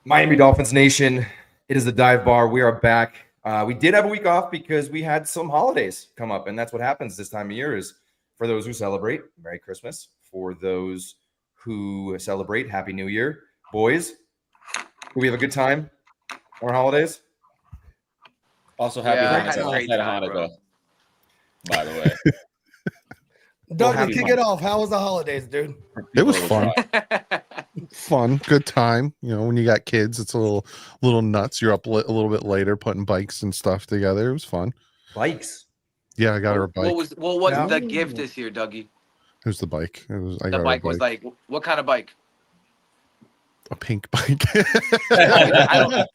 Miami Dolphins Nation, it is the Dive Bar. We are back. We did have a week off because we had some holidays come up, and that's what happens this time of year is for those who celebrate, Merry Christmas. For those who celebrate, Happy New Year. Boys, do we have a good time on our holidays? Also, Happy Hanukkah, by the way. Dougie, kick it off. How was the holidays, dude? It was fun. Fun, good time. You know, when you got kids, it's a little nuts. You're up a little bit later putting bikes and stuff together. It was fun. Bikes? Yeah, I got her a bike. What was the gift this year, Dougie? It was the bike. The bike was like, what kind of bike? A pink bike. The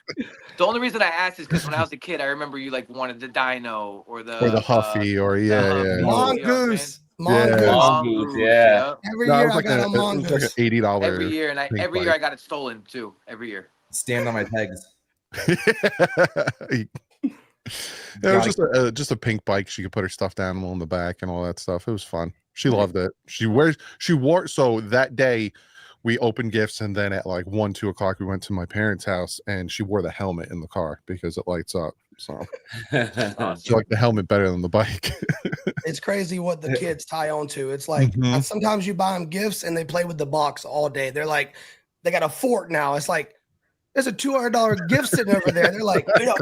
only reason I asked is because when I was a kid, I remember you like wanted the dyno or the Huffy Mongoose. Mongoose. Yeah. Every year I got a It Mongoose. was like an $80. Every year, and every year I got it stolen too. Every year. Stand on my pegs. It was just a pink bike. She could put her stuffed animal in the back and all that stuff. It was fun. She loved it. She wore so that day we opened gifts, and then at like 1-2 o'clock we went to my parents' house, and she wore the helmet in the car because it lights up. So she liked the helmet better than the bike. It's crazy what the kids tie on to. It's like sometimes you buy them gifts and they play with the box all day. They're like, they got a fort now. It's like, there's a $200 gift sitting over there. They're like, get out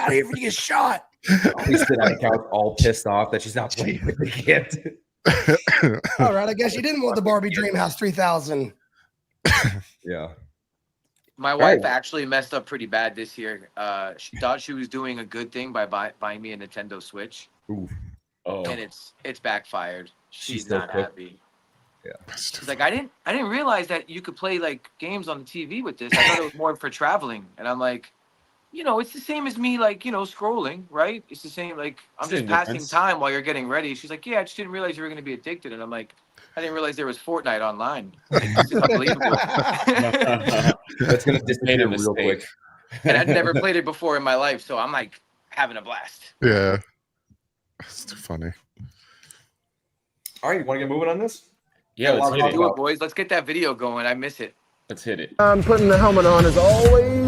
of here if you get shot. We sit on the couch all pissed off that she's not playing with the gift. All right, I guess you didn't want the Barbie Dream House 3000. Yeah. My wife actually messed up pretty bad this year. She thought she was doing a good thing by buying me a Nintendo Switch. Ooh. Oh. And it's backfired. She's not happy. Yeah. She's like, I didn't realize that you could play like games on the TV with this. I thought it was more for traveling. And I'm like, it's the same as me, like, scrolling, right? It's the same, like, I'm just passing time while you're getting ready. She's like, yeah, I just didn't realize you were going to be addicted. And I'm like, I didn't realize there was Fortnite online. Like, this is unbelievable. That's going to disappear real quick. And I'd never played it before in my life, so I'm like having a blast. Yeah. It's too funny. All right, you want to get moving on this? Yeah, let's do it, boys. Let's get that video going. I miss it. Let's hit it. I'm putting the helmet on as always.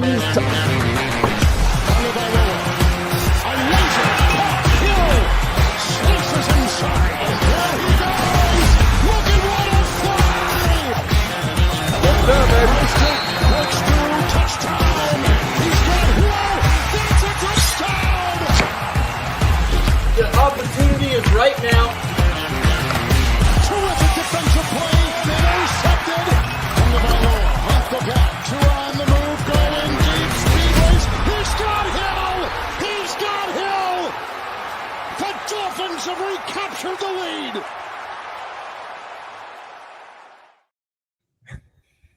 The opportunity is right now. Terrific defensive play. Intercepted. From the Balboa. Off the back. Two on the move. Going deep. Speed race. He's got Hill. He's got Hill. The Dolphins have recaptured the lead.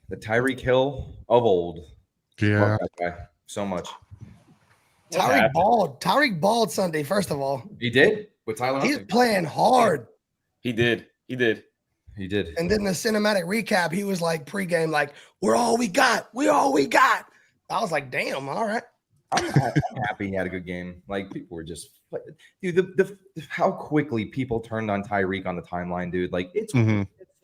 The Tyreek Hill of old. Yeah. Love that guy so much. Tyreek balled Sunday, first of all. He did? With Tyler He's Huntley. playing hard. He did. He did. And then the cinematic recap, he was like pregame, like, we're all we got. We're all we got. I was like, damn, all right. I'm happy he had a good game. Like, people were just – dude, the how quickly people turned on Tyreek on the timeline, dude. Like, it's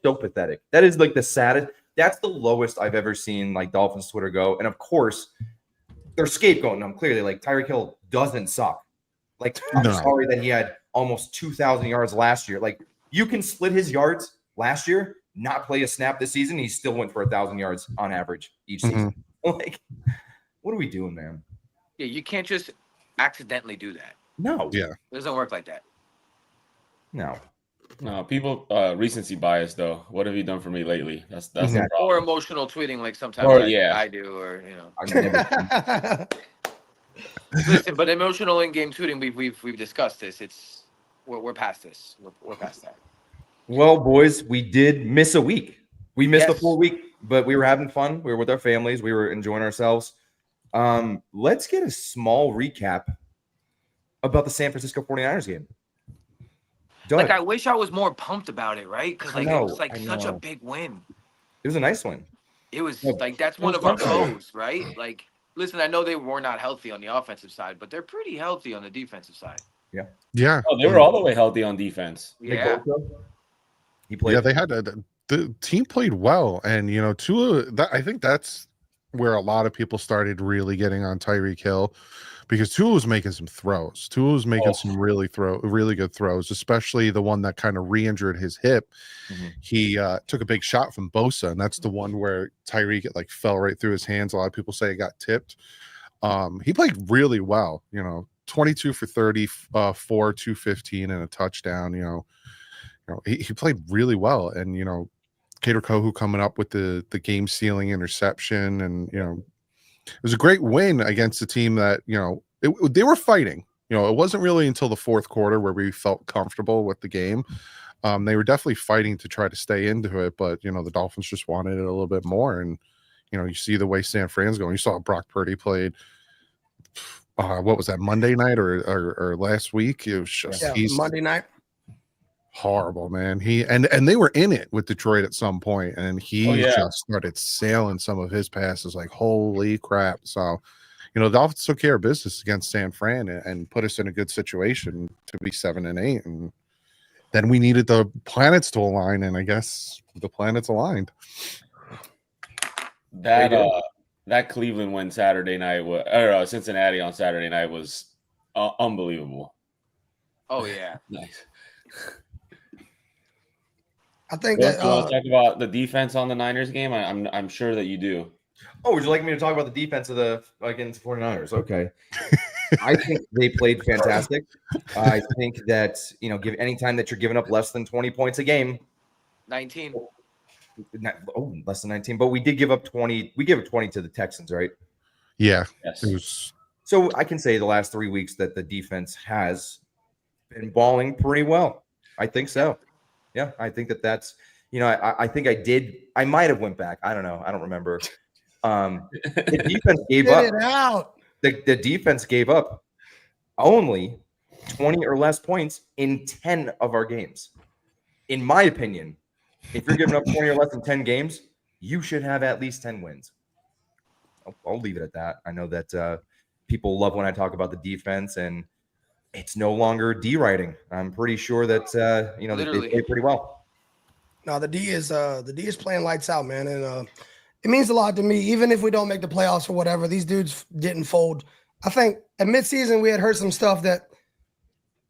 so pathetic. That is, like, the saddest – that's the lowest I've ever seen, like, Dolphins Twitter go. And, of course, they're scapegoating him clearly. Like, Tyreek Hill doesn't suck. Like, I'm sorry that he had almost 2,000 yards last year. Like, you can split his yards last year, not play a snap this season. He still went for 1,000 yards on average each season. Like, what are we doing, man? Yeah, you can't just accidentally do that. No. Yeah. It doesn't work like that. No. No, people recency bias though. What have you done for me lately? That's the problem. Or emotional tweeting, like sometimes I do, or Listen, but emotional in-game tweeting, we've discussed this. We're past this. We're past that. Well, boys, we did miss a week. We missed a full week, but we were having fun. We were with our families. We were enjoying ourselves. Let's get a small recap about the San Francisco 49ers game. Like, I wish I was more pumped about it, right? Because like it was like such a big win. It was a nice win. It was like that's one of our goals, right? Like, listen, I know they were not healthy on the offensive side, but they're pretty healthy on the defensive side. Yeah. Yeah. Oh, they were all the way healthy on defense. Yeah. He played. Yeah, they had the team played well, and Tua. I think that's where a lot of people started really getting on Tyreek Hill, because Tua was making some throws. Tua was making some really good throws, especially the one that kind of re-injured his hip. He took a big shot from Bosa, and that's the one where Tyreek like fell right through his hands. A lot of people say it got tipped. He played really well, 22 for 30, 215 and a touchdown. He played really well, and Kader Kohu coming up with the game sealing interception, and it was a great win against a team that they were fighting. It wasn't really until the fourth quarter where we felt comfortable with the game. They were definitely fighting to try to stay into it, but the Dolphins just wanted it a little bit more. And you see the way San Fran's going. You saw Brock Purdy played. What was that, Monday night or last week? It was just Monday night. Horrible, man. And they were in it with Detroit at some point, and he just started sailing some of his passes like holy crap. So the Dolphins took care of business against San Fran and put us in a good situation to be 7-8, and then we needed the planets to align, and I guess the planets aligned. That Cleveland win Saturday night, or Cincinnati on Saturday night, was unbelievable. Oh yeah, nice. I think that talk about the defense on the Niners game. I'm sure that you do. Oh, would you like me to talk about the defense of against 49ers? Okay. I think they played fantastic. I think that give any time that you're giving up less than 20 points a game. 19. Less than 19. But we did give up 20. We gave up 20 to the Texans, right? Yeah. Yes. So I can say the last 3 weeks that the defense has been balling pretty well. I think so. Yeah, I think that's, I think I might have went back. I don't know. I don't remember. The defense gave up. The defense gave up only 20 or less points in 10 of our games. In my opinion, if you're giving up 20 or less in 10 games, you should have at least 10 wins. I'll leave it at that. I know that people love when I talk about the defense, and it's no longer D-writing. I'm pretty sure that they play pretty well. No, the D is playing lights out, man, and it means a lot to me. Even if we don't make the playoffs or whatever, these dudes didn't fold. I think at midseason we had heard some stuff that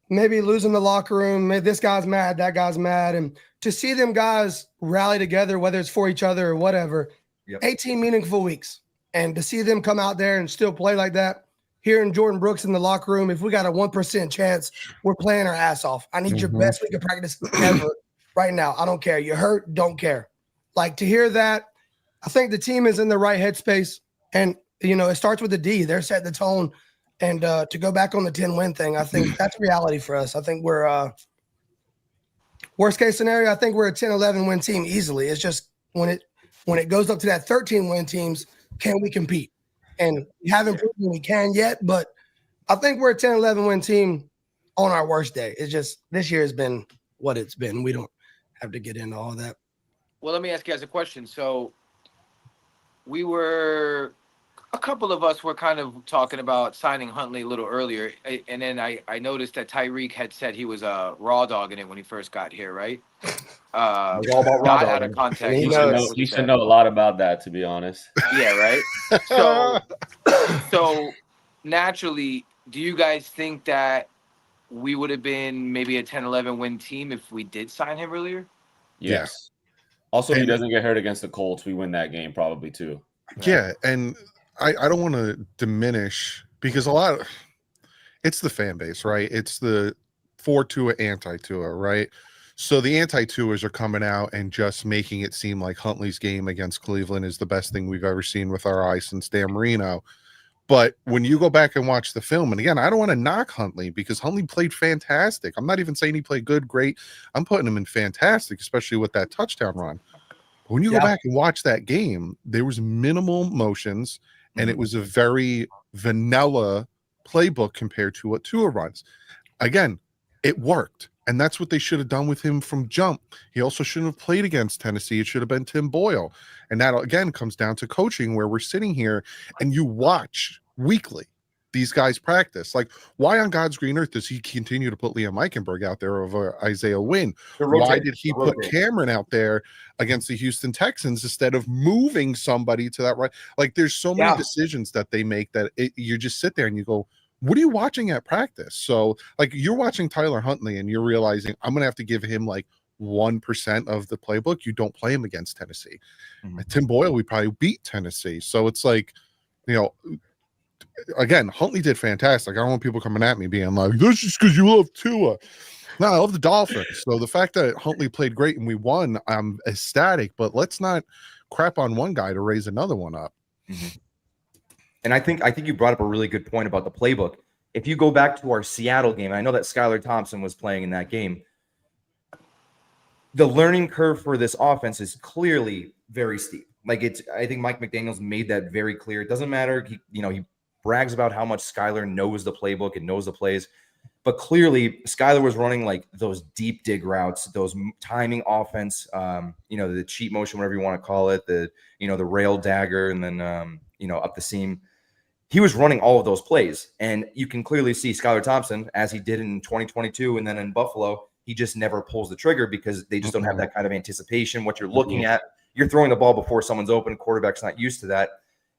maybe losing the locker room, maybe this guy's mad, that guy's mad, and to see them guys rally together, whether it's for each other or whatever, 18 meaningful weeks, and to see them come out there and still play like that. Hearing Jordan Brooks in the locker room, if we got a 1% chance, we're playing our ass off. I need your best week of practice ever right now. I don't care. You're hurt, don't care. Like, to hear that, I think the team is in the right headspace. And, it starts with the D. They're setting the tone. And to go back on the 10-win thing, I think that's reality for us. I think we're worst case scenario, I think we're a 10-11 win team easily. It's just when it goes up to that 13-win teams, can we compete? And we haven't proven we can yet, but I think we're a 10-11 win team on our worst day. It's just this year has been what it's been. We don't have to get into all that. Well, let me ask you guys a question. So a couple of us were kind of talking about signing Huntley a little earlier. And then I noticed that Tyreek had said he was a raw dog in it when he first got here, right? All about raw out of context. You should know a lot about that, to be honest. Yeah, right? So naturally, do you guys think that we would have been maybe a 10-11 win team if we did sign him earlier? Yes. Also, if he doesn't get hurt against the Colts, we win that game probably too. Yeah, and I don't want to diminish, because it's the fan base, right? It's the for Tua, anti-Tua, right? So the anti-Tuas are coming out and just making it seem like Huntley's game against Cleveland is the best thing we've ever seen with our eyes since Dan Marino. But when you go back and watch the film, and again, I don't want to knock Huntley because Huntley played fantastic. I'm not even saying he played good, great. I'm putting him in fantastic, especially with that touchdown run. But when you go back and watch that game, there was minimal motions, and it was a very vanilla playbook compared to what Tua runs. Again, it worked. And that's what they should have done with him from jump. He also shouldn't have played against Tennessee. It should have been Tim Boyle. And that, again, comes down to coaching, where we're sitting here and you watch weekly these guys practice. Like, why on God's green earth does he continue to put Liam Eichenberg out there over Isaiah Wynn? Why did he put Cameron out there against the Houston Texans instead of moving somebody to that right? Like, there's so many decisions that they make that you just sit there and you go, what are you watching at practice? So, like, you're watching Tyler Huntley and you're realizing I'm going to have to give him like 1% of the playbook. You don't play him against Tennessee. Tim Boyle, we probably beat Tennessee. So it's like, you know, again, Huntley did fantastic. I don't want people coming at me being like, this is because you love Tua. No, I love the Dolphins. So the fact that Huntley played great and we won, I'm ecstatic, but let's not crap on one guy to raise another one up. And I think you brought up a really good point about the playbook. If you go back to our Seattle game, I know that Skylar Thompson was playing in that game. The learning curve for this offense is clearly very steep. Like, I think Mike McDaniel's made that very clear. It doesn't matter. He brags about how much Skylar knows the playbook and knows the plays, but clearly Skylar was running like those deep dig routes, those timing offense, the cheat motion, whatever you want to call it, the rail dagger, and then, up the seam. He was running all of those plays, and you can clearly see Skylar Thompson, as he did in 2022 and then in Buffalo, he just never pulls the trigger because they just don't have that kind of anticipation. What you're looking at, you're throwing the ball before someone's open. Quarterback's not used to that.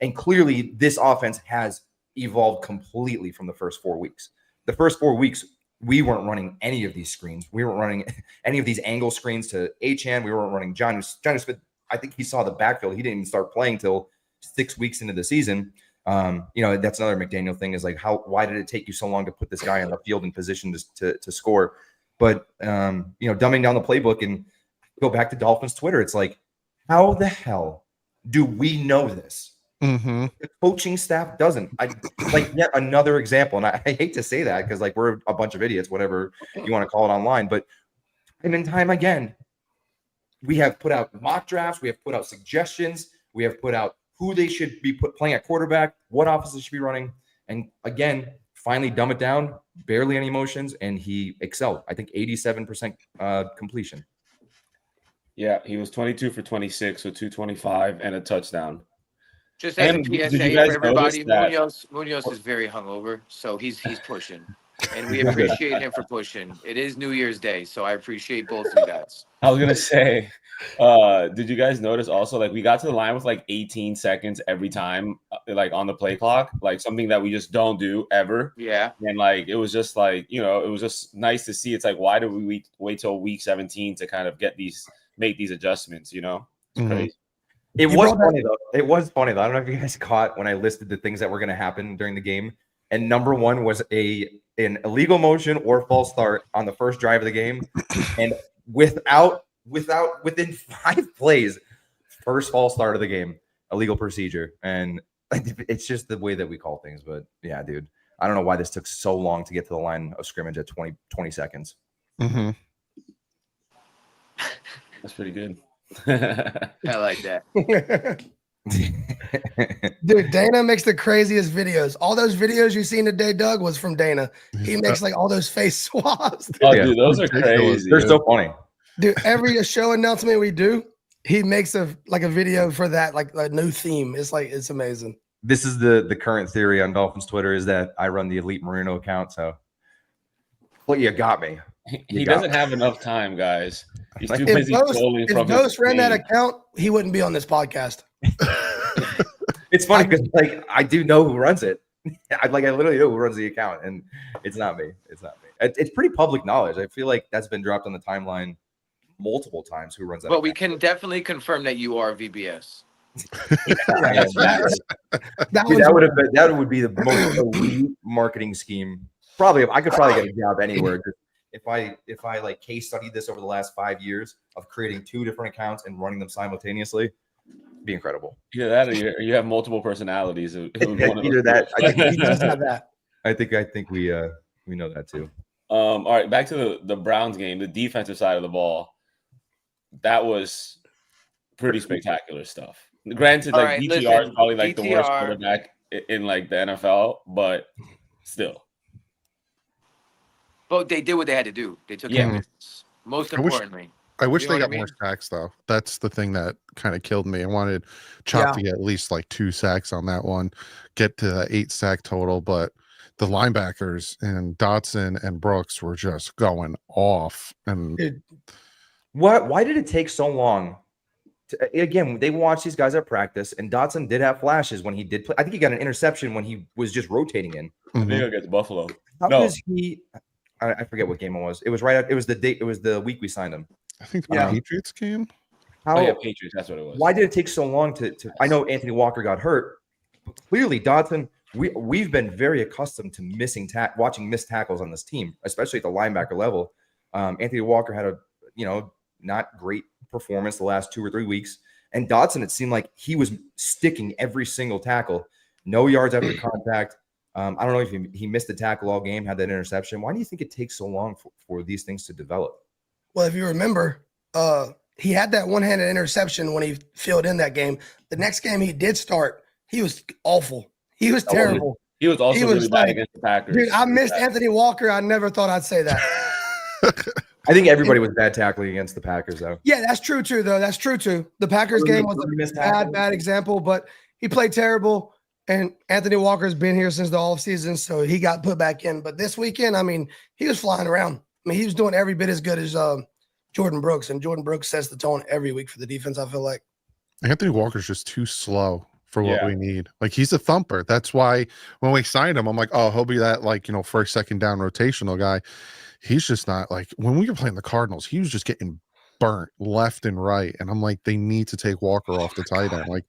And clearly this offense has evolved completely from the first 4 weeks. The first 4 weeks, we weren't running any of these screens. We weren't running any of these angle screens to Achane. We weren't running Johnny Smith. I think he saw the backfield. He didn't even start playing till 6 weeks into the season. That's another McDaniel thing, is like, why did it take you so long to put this guy on the field in position to score? But, dumbing down the playbook and go back to Dolphins Twitter. It's like, how the hell do we know this? The coaching staff doesn't. Yet another example. And I hate to say that because, like, we're a bunch of idiots, whatever you want to call it online. But time and time again, we have put out mock drafts. We have put out suggestions. We have put out who they should be playing at quarterback, what offense they should be running. And again, finally dumb it down, barely any motions, and he excelled. I think 87% completion. Yeah, he was 22 for 26 with 225 and a touchdown. Just as a PSA for everybody, Munoz is very hungover, so he's pushing. And we appreciate him for pushing. It is New Year's Day, so I appreciate both of you guys. I was going to say, did you guys notice also, like, we got to the line with like 18 seconds every time, like on the play clock, like something that we just don't do ever. Yeah. And like, it was just like, it was just nice to see. It's like, why did we wait till week 17 to kind of make these adjustments, It's crazy. It was funny though. I don't know if you guys caught when I listed the things that were going to happen during the game. And number one was an illegal motion or false start on the first drive of the game. And within 5 plays, first false start of the game, illegal procedure. And it's just the way that we call things. But yeah, dude, I don't know why this took so long to get to the line of scrimmage at 20 seconds. That's pretty good. I like that. Dude, Dana makes the craziest videos. All those videos you seen today, Doug, was from Dana. He makes like all those face swabs. Oh, dude, those are crazy. They're so funny. Dude, every show announcement we do, he makes a video for that, like a new theme. It's amazing. This is the current theory on Dolphins Twitter, is that I run the Elite Marino account. So, well, you got me. He doesn't have enough time, guys. He's too busy scrolling from his Ghost ran that account, he wouldn't be on this podcast. It's funny because I do know who runs it. I literally know who runs the account, and it's not me. It's pretty public knowledge. I feel like that's been dropped on the timeline multiple times. Who runs that? But we can definitely confirm that you are VBS. That would be the most elite marketing scheme. Probably, I could probably get a job anywhere. If I like case studied this over the last 5 years of creating 2 different accounts and running them simultaneously, it'd be incredible. Either that, or you have multiple personalities. Either that. I think he does have that. I think we know that too. All right, back to the Browns game, the defensive side of the ball. That was pretty spectacular stuff. Granted, DTR is probably like the worst quarterback in like the NFL, but still. But they did what they had to do. They took care of business. Most importantly. I wish You know they what I got more mean? sacks though. That's the thing that kind of killed me. I wanted Chop to get at least like 2 sacks on that one, get to the 8 sack total, but the linebackers and Dotson and Brooks were just going off. And why did it take so long? Again, they watched these guys at practice, and Dotson did have flashes when he did play. I think he got an interception when he was just rotating in. I think against Buffalo. How does he? I forget what game it was. It was right. It was the date. It was the week we signed him. I think the Patriots game. Patriots. That's what it was. Why did it take so long to? I know Anthony Walker got hurt, but clearly Dotson. We've been very accustomed to watching missed tackles on this team, especially at the linebacker level. Anthony Walker had a not great performance the last 2 or 3 weeks, and Dotson, it seemed like he was sticking every single tackle, no yards after contact. I don't know if he missed the tackle all game, had that interception. Why do you think it takes so long for these things to develop? Well, if you remember, he had that one-handed interception when he filled in that game. The next game he did start, he was awful. He was terrible. He was also really bad against the Packers. Dude, I missed Anthony Walker. I never thought I'd say that. I think everybody was bad tackling against the Packers, though. Yeah, that's true, too, though. That's true, too. The Packers game was a bad example, but he played terrible. And Anthony Walker's been here since the offseason, so he got put back in. But this weekend, I mean, he was flying around. I mean, he was doing every bit as good as Jordan Brooks, and Jordan Brooks sets the tone every week for the defense, I feel like. Anthony Walker's just too slow for what we need. Like, he's a thumper. That's why when we signed him, I'm like, oh, he'll be that, like, first, second down rotational guy. He's just not like, when we were playing the Cardinals, he was just getting burnt left and right. And I'm like, they need to take Walker off the tight end. Like,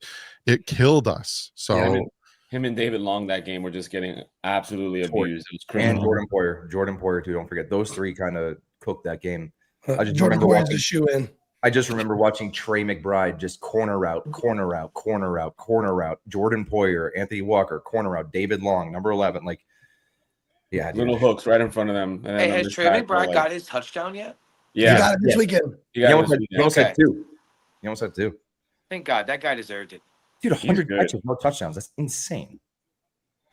it killed us. So him and David Long that game were just getting absolutely abused. It was crazy. And Jordan Poyer too. Don't forget, those three kind of cooked that game. Jordan Poyer's a shoe in. I just remember watching Trey McBride just corner route. Jordan Poyer, Anthony Walker, corner route. David Long, number 11. Like, yeah, dude. Little hooks right in front of them. And hey, has Trey McBride got his touchdown yet? Yeah, he got it this weekend. He almost had 2. He almost had 2. Thank God, that guy deserved it. Dude, 100 catches, no touchdowns. That's insane.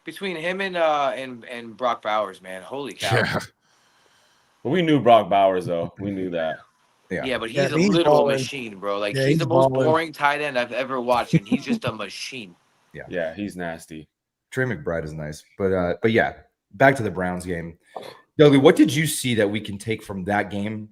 Between him and Brock Bowers, man, holy cow! Yeah. But we knew Brock Bowers though. We knew that. Yeah, but he's a literal machine, bro. Like he's the most boring tight end I've ever watched, and he's just a machine. Yeah, he's nasty. Trey McBride is nice, but yeah, back to the Browns game. Dougie, what did you see that we can take from that game?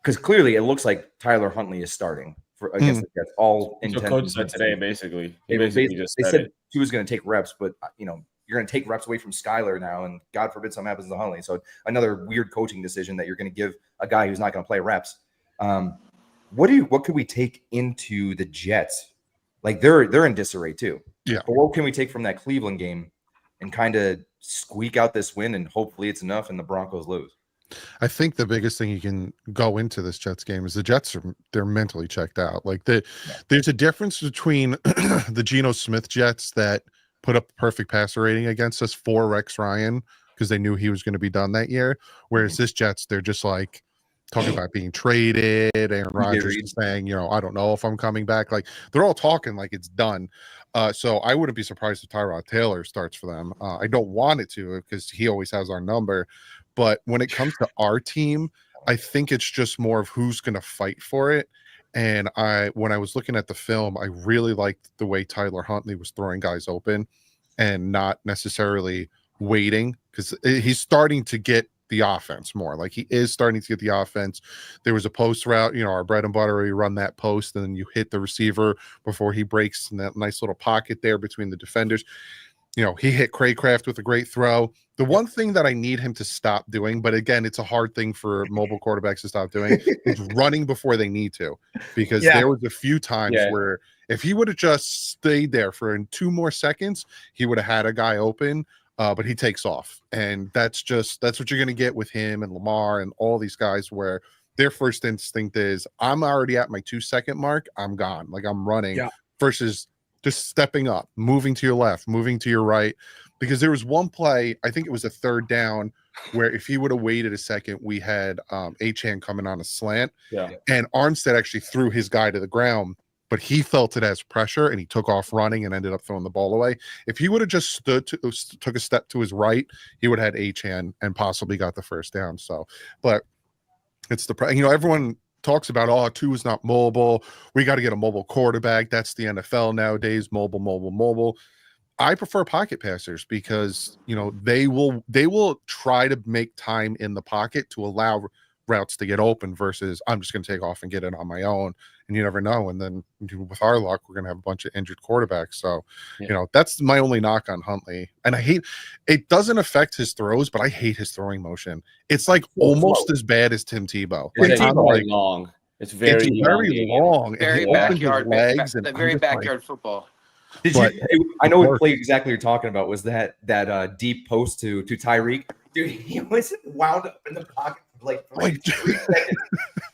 Because clearly it looks like Tyler Huntley is starting against the Jets. All so coach said today, basically. He they just said he was going to take reps, but you're going to take reps away from Skyler now, and God forbid something happens to Huntley. So another weird coaching decision that you're going to give a guy who's not going to play reps. What could we take into the Jets? Like they're in disarray too. Yeah. But what can we take from that Cleveland game and kind of squeak out this win, and hopefully it's enough and the Broncos lose? I think the biggest thing you can go into this Jets game is the Jets they're mentally checked out. Like there's a difference between the Geno Smith Jets that put up perfect passer rating against us for Rex Ryan because they knew he was going to be done that year. Whereas this Jets, they're just like talking about being traded. Aaron Rodgers is saying, I don't know if I'm coming back. Like they're all talking like it's done. So I wouldn't be surprised if Tyrod Taylor starts for them. I don't want it to because he always has our number. But when it comes to our team, I think it's just more of who's going to fight for it. And when I was looking at the film, I really liked the way Tyler Huntley was throwing guys open and not necessarily waiting because he's starting to get the offense more. Like he is starting to get the offense. There was a post route, our bread and butter, you run that post and then you hit the receiver before he breaks in that nice little pocket there between the defenders. He hit Craycraft with a great throw. The one thing that I need him to stop doing, but again, it's a hard thing for mobile quarterbacks to stop doing, is running before they need to. Because there was a few times where if he would have just stayed there for 2 more seconds, he would have had a guy open, but he takes off. And that's what you're going to get with him and Lamar and all these guys where their first instinct is, I'm already at my 2-second mark, I'm gone. Like I'm running versus just stepping up, moving to your left, moving to your right, because there was one play, I think it was a 3rd down, where if he would have waited a second, we had Achane coming on a slant, and Armstead actually threw his guy to the ground, but he felt it as pressure, and he took off running and ended up throwing the ball away. If he would have just took a step to his right, he would have had Achane and possibly got the first down. So, but it's everyone talks about, oh, Tua is not mobile. We got to get a mobile quarterback. That's the NFL nowadays. Mobile. I prefer pocket passers because, you know, they will try to make time in the pocket to allow routes to get open versus I'm just going to take off and get it on my own. And you never know. And then with our luck, we're going to have a bunch of injured quarterbacks. So, you know, that's my only knock on Huntley. And I hate it. Doesn't affect his throws, but I hate his throwing motion. It's like almost as bad as Tim Tebow. It's very long. It's very long. Very backyard legs and very backyard football. I know what play exactly you're talking about was that deep post to Tyreek. Dude, he was wound up in the pocket for like 3 seconds.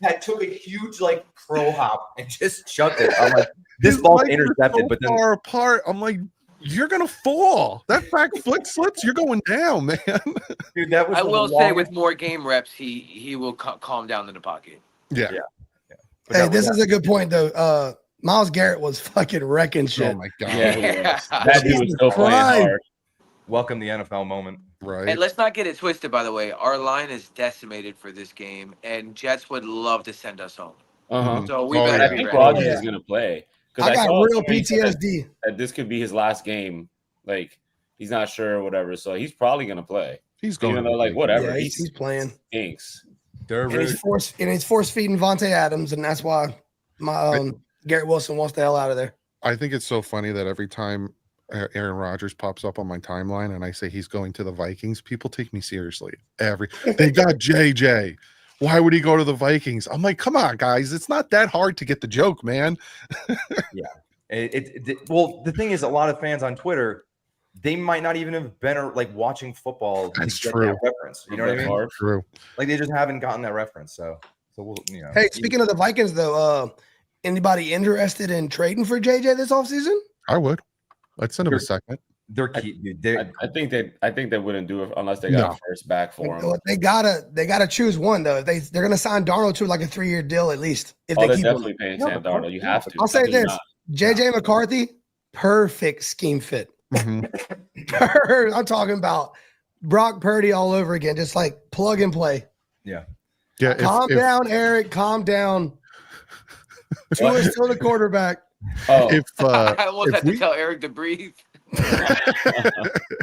That took a huge like crow hop and just chucked it. I'm like, this ball intercepted, but then far apart. I'm like, you're gonna fall. That back foot slips, you're going down, man. Dude, that was. I will say, with more game reps, he will calm down in the pocket. Yeah. Hey, this is a good point though. Myles Garrett was fucking wrecking shit. Oh my god. Yeah. That dude was still playing hard. Welcome the NFL moment. Right. And let's not get it twisted, by the way. Our line is decimated for this game, and Jets would love to send us home. So we better. I think Rodgers is going to play. I got real PTSD. That this could be his last game. Like, he's not sure or whatever, so he's probably going to play. He's going. Even though, like, whatever. Yeah, he's playing. Stinks. And he's force feeding Vontae Adams, and that's why my Garrett Wilson wants the hell out of there. I think it's so funny that every time Aaron Rodgers pops up on my timeline and I say he's going to the Vikings, people take me seriously. They got JJ. Why would he go to the Vikings? I'm like, come on, guys. It's not that hard to get the joke, man. Yeah. Well, the thing is, a lot of fans on Twitter, they might not even have been like watching football to get that reference. You know what I mean? True. Like they just haven't gotten that reference. So we'll, you know. Hey, speaking of the Vikings, though, anybody interested in trading for JJ this offseason? I would. I'd send him a second. They're key, dude. I think they wouldn't do it unless they got a first back for him. They gotta choose one though. They're gonna sign Darnold to like a 3-year deal at least. If they they're keep definitely him. paying Sam Darnold. You have to. I'll say this: JJ McCarthy, perfect scheme fit. Mm-hmm. I'm talking about Brock Purdy all over again, just like plug and play. Yeah. Calm down, Eric. Calm down. Tua's still the quarterback. Oh, I almost had to tell Eric to breathe. If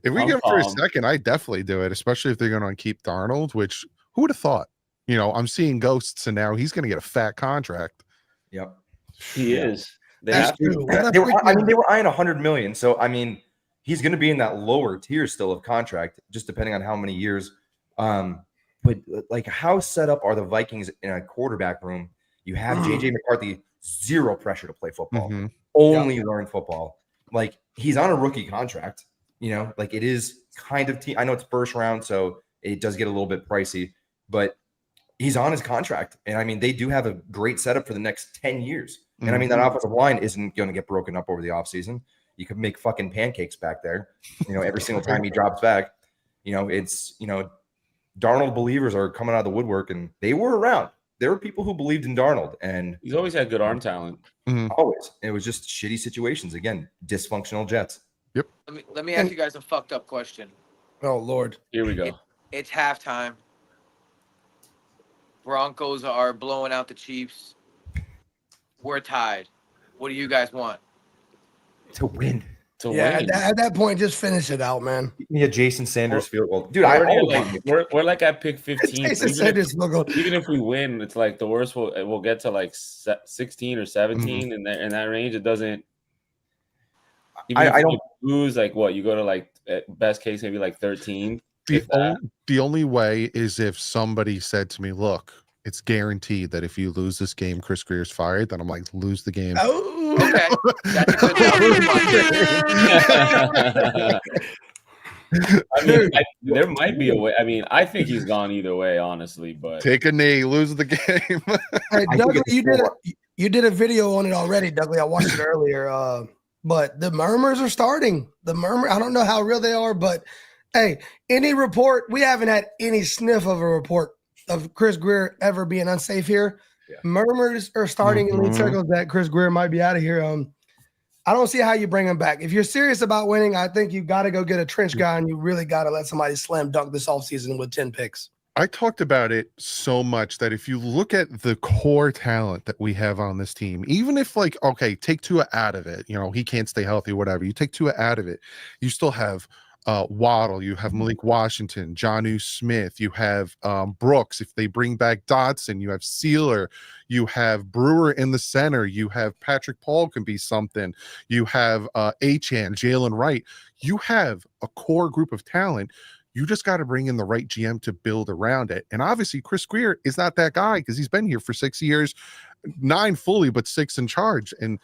we give him for a second, I definitely do it, especially if they're going to keep Darnold, which who would have thought? You know, I'm seeing ghosts, and now he's going to get a fat contract. Yep. He is. That's true. They were eyeing 100 million. So I mean, he's going to be in that lower tier still of contract, just depending on how many years. But like, how set up are the Vikings in a quarterback room? You have JJ McCarthy, zero pressure to play football, only learn football. Like, he's on a rookie contract, you know, like it is kind of I know it's first round, so it does get a little bit pricey, but he's on his contract. And I mean, they do have a great setup for the next 10 years. And I mean, that offensive line isn't going to get broken up over the offseason. You could make fucking pancakes back there, you know, every single time he drops back. You know, it's, you know, Darnold believers are coming out of the woodwork, and they were around. There were people who believed in Darnold, and he's always had good arm talent. Always. It was just shitty situations. Again, dysfunctional Jets. Yep. Let me ask you guys a fucked up question. Oh Lord. Here we go. It's halftime. Broncos are blowing out the Chiefs. We're tied. What do you guys want? To win. At that point, just finish it out, man. Yeah, Jason Sanders field goal. Dude, we're like at pick 15. Even if we win, it's like the worst we'll get to like 16 or 17 in that range. It doesn't. I don't lose. Like what? You go to like at best case maybe like 13. The only way is if somebody said to me, "Look, it's guaranteed that if you lose this game, Chris Grier's fired." Then I'm like, "Lose the game." Oh, okay. That's a good I mean, there might be a way. I mean, I think he's gone either way, honestly. But take a knee, lose the game. Hey, Dougley, you did a video on it already, Dougley. I watched it earlier. But the murmurs are starting. I don't know how real they are, but hey, any report, we haven't had any sniff of a report of Chris Grier ever being unsafe here. Yeah. Murmurs are starting in league circles that Chris Grier might be out of here. I don't see how you bring him back. If you're serious about winning, I think you got to go get a trench guy, and you really got to let somebody slam dunk this offseason with 10 picks. I talked about it so much that if you look at the core talent that we have on this team, even if like, okay, take Tua out of it, he can't stay healthy, whatever. You take Tua out of it, you still have Waddle, you have Malik Washington, Jonnu Smith, you have Brooks. If they bring back Dotson, you have Sealer, you have Brewer in the center, you have Patrick Paul can be something, you have Achane, Jalen Wright. You have a core group of talent. You just got to bring in the right GM to build around it. And obviously, Chris Grier is not that guy because he's been here for 6 years, 9 fully, but 6 in charge. And,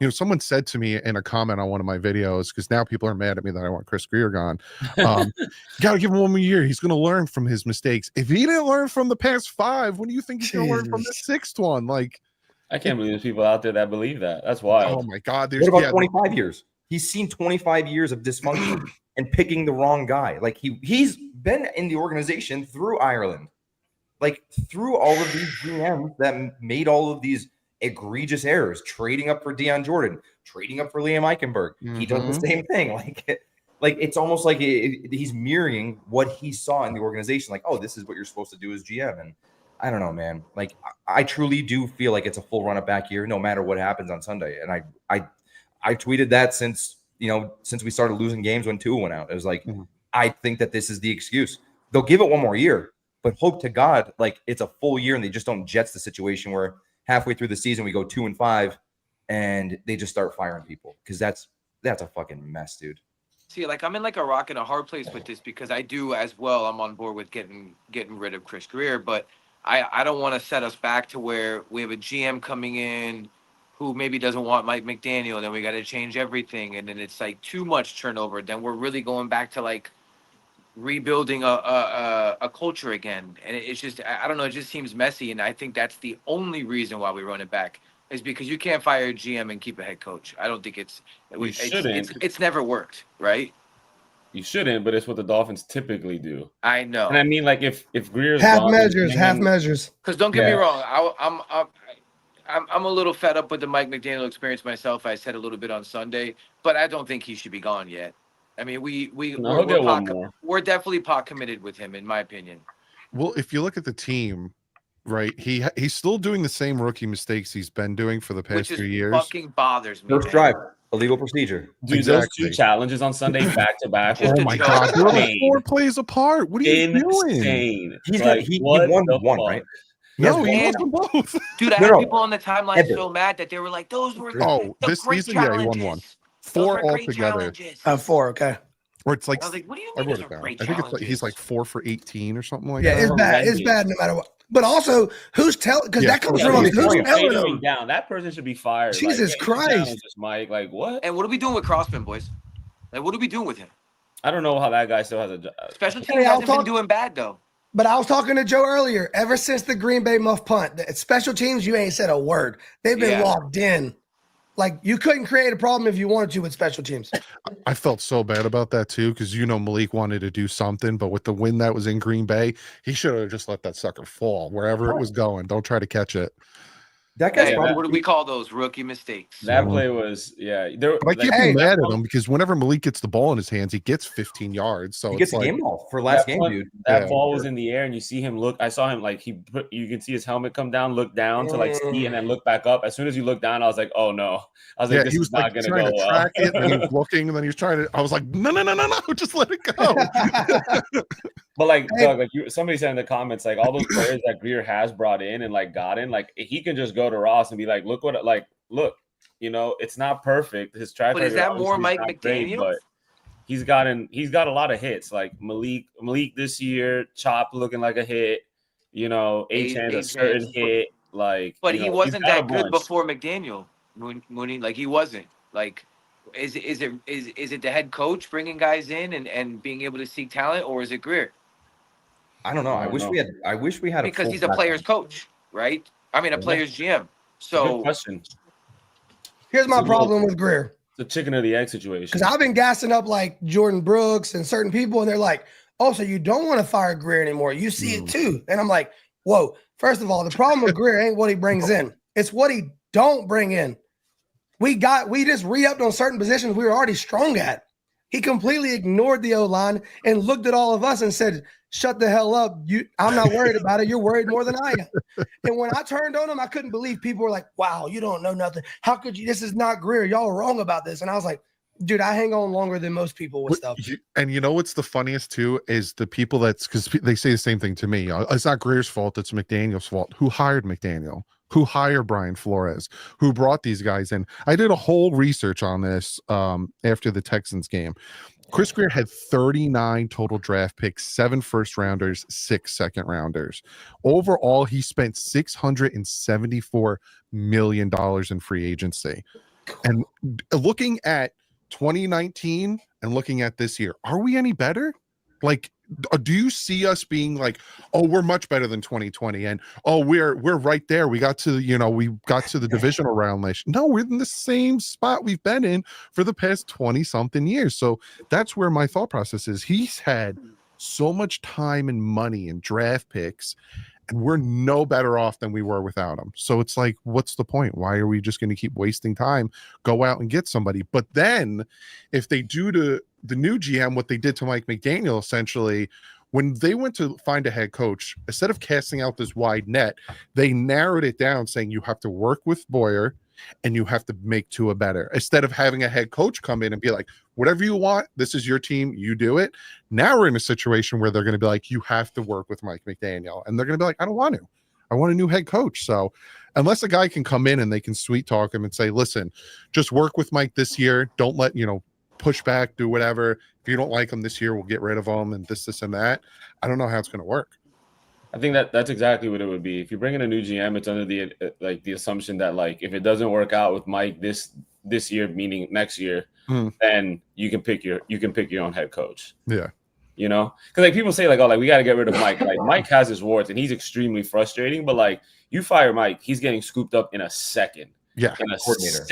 someone said to me in a comment on one of my videos, because now people are mad at me that I want Chris Grier gone. You got to give him 1 more year. He's going to learn from his mistakes. If he didn't learn from the past 5, what do you think he's going to learn from the 6th one? Like, I can't believe there's people out there that believe that. That's wild. Oh, my God. What about 25 years? He's seen 25 years of dysfunction and picking the wrong guy. Like he's been in the organization through Ireland, like through all of these GMs that made all of these egregious errors, trading up for Deion Jordan, trading up for Liam Eichenberg. He does the same thing. Like it's almost like he's mirroring what he saw in the organization. Like, oh, this is what you're supposed to do as GM. And I don't know, man. Like I truly do feel like it's a full run it back year, no matter what happens on Sunday. And I tweeted that since we started losing games when Tua went out. It was like, I think that this is the excuse. They'll give it 1 more year, but hope to God, like it's a full year and they just don't Jets the situation where halfway through the season we go 2-5 and they just start firing people, because that's a fucking mess, dude. See, like I'm in like a rock and a hard place with this, because I do as well. I'm on board with getting rid of Chris Grier, but I don't want to set us back to where we have a GM coming in who maybe doesn't want Mike McDaniel, then we got to change everything, and then it's like too much turnover. Then we're really going back to like rebuilding a culture again, and it's just, I don't know, it just seems messy, and I think that's the only reason why we run it back, is because you can't fire a GM and keep a head coach. I don't think it's never worked, right? You shouldn't, but it's what the Dolphins typically do. I know, and I mean, like if Grier's half gone, measures. Because don't get me wrong, I'm a little fed up with the Mike McDaniel experience myself. I said a little bit on Sunday, but I don't think he should be gone yet. I mean, we're definitely pot committed with him, in my opinion. Well, if you look at the team, right, he's still doing the same rookie mistakes he's been doing for the past 2 years. Fucking bothers me. First drive, illegal procedure. Dude, exactly. Those 2 challenges on Sunday back to back. Oh my God, they're like 4 plays apart. What are you doing? He won one, right? No, he lost them both. Dude, I had people on the timeline so mad that they were like, "Those were this season, he won 1. 4 altogether. 4, okay. Or it's like, I was like, what do you mean those are great challenges? I think it's like he's like 4 for 18 or something like that. Yeah, it's bad. It's bad no matter what. But also, who's telling? Because that comes from who's telling them down. That person should be fired. Jesus Christ, Mike. Like what? And what are we doing with Crossman, boys? Like, what are we doing with him? I don't know how that guy still has a job. Special teams hasn't been doing bad though. But I was talking to Joe earlier. Ever since the Green Bay muff punt, special teams, you ain't said a word. They've been locked in. Like, you couldn't create a problem if you wanted to with special teams. I felt so bad about that too, because Malik wanted to do something, but with the win that was in Green Bay, he should have just let that sucker fall wherever it was going. Don't try to catch it. That guy's what do we call those? Rookie mistakes. That play was, I can't be mad at him, because whenever Malik gets the ball in his hands, he gets 15 yards. So he gets the game ball for last game, dude. That ball was in the air, and you see him look. I saw him like you can see his helmet come down, look down to like see, and then look back up. As soon as you look down, I was like, oh no. I was like, this is not going to go well. Track it, and he was looking, and then he was trying to. I was like, no, just let it go. But like, Doug, like somebody said in the comments, like all those players that Grier has brought in and like got in, like he can just go to Ross and be like, look, it's not perfect. His track record. But is that more Mike McDaniel? But he's got a lot of hits. Like Malik this year, Chop looking like a hit. Achane's a certain hit. Like, but he wasn't that good before McDaniel. Mooney, like he wasn't. Like, is it the head coach bringing guys in and being able to seek talent, or is it Grier? I don't know. I wish we had because he's a player's coach, right? I mean, a player's GM. So, good question. Here's my problem with Grier. It's a chicken or the egg situation. Because I've been gassing up like Jordan Brooks and certain people, and they're like, "Oh, so you don't want to fire Grier anymore? You see it too?" And I'm like, "Whoa! First of all, the problem with Grier ain't what he brings in; it's what he don't bring in. We just re-upped on certain positions we were already strong at. He completely ignored the O-line and looked at all of us and said, shut the hell up. I'm not worried about it. You're worried more than I am. And when I turned on him, I couldn't believe people were like, wow, you don't know nothing. How could you? This is not Grier. Y'all are wrong about this. And I was like, dude, I hang on longer than most people with stuff. And you know what's the funniest too is the people because they say the same thing to me. It's not Grier's fault. It's McDaniel's fault. Who hired McDaniel? Who hired Brian Flores? Who brought these guys in? I did a whole research on this after the Texans game. Chris Grier had 39 total draft picks, 7 first-rounders, 6 second-rounders. Overall, he spent $674 million in free agency. And looking at 2019 and looking at this year, are we any better? Like, do you see us being like, oh, we're much better than 2020, and oh, we're right there. We got to the divisional round last year. No, we're in the same spot we've been in for the past 20 something years. So that's where my thought process is. He's had so much time and money and draft picks, and we're no better off than we were without him. So it's like, what's the point? Why are we just going to keep wasting time? Go out and get somebody. But then if they do to the new GM what they did to Mike McDaniel, essentially, when they went to find a head coach, instead of casting out this wide net, they narrowed it down saying you have to work with Boyer and you have to make Tua better. Instead of having a head coach come in and be like, whatever you want, this is your team, you do it. Now we're in a situation where they're going to be like, you have to work with Mike McDaniel. And they're going to be like, I don't want to. I want a new head coach. So unless a guy can come in and they can sweet talk him and say, listen, just work with Mike this year. Don't let, push back, do whatever. If you don't like him this year, we'll get rid of him and this and that. I don't know how it's going to work. I think that's exactly what it would be. If you bring in a new GM, it's under the assumption that if it doesn't work out with Mike this year, meaning next year, then you can pick your own head coach. Yeah. Because people say we got to get rid of Mike. Mike has his warts and he's extremely frustrating, but you fire Mike, he's getting scooped up in a second. Yeah. In a coordinator.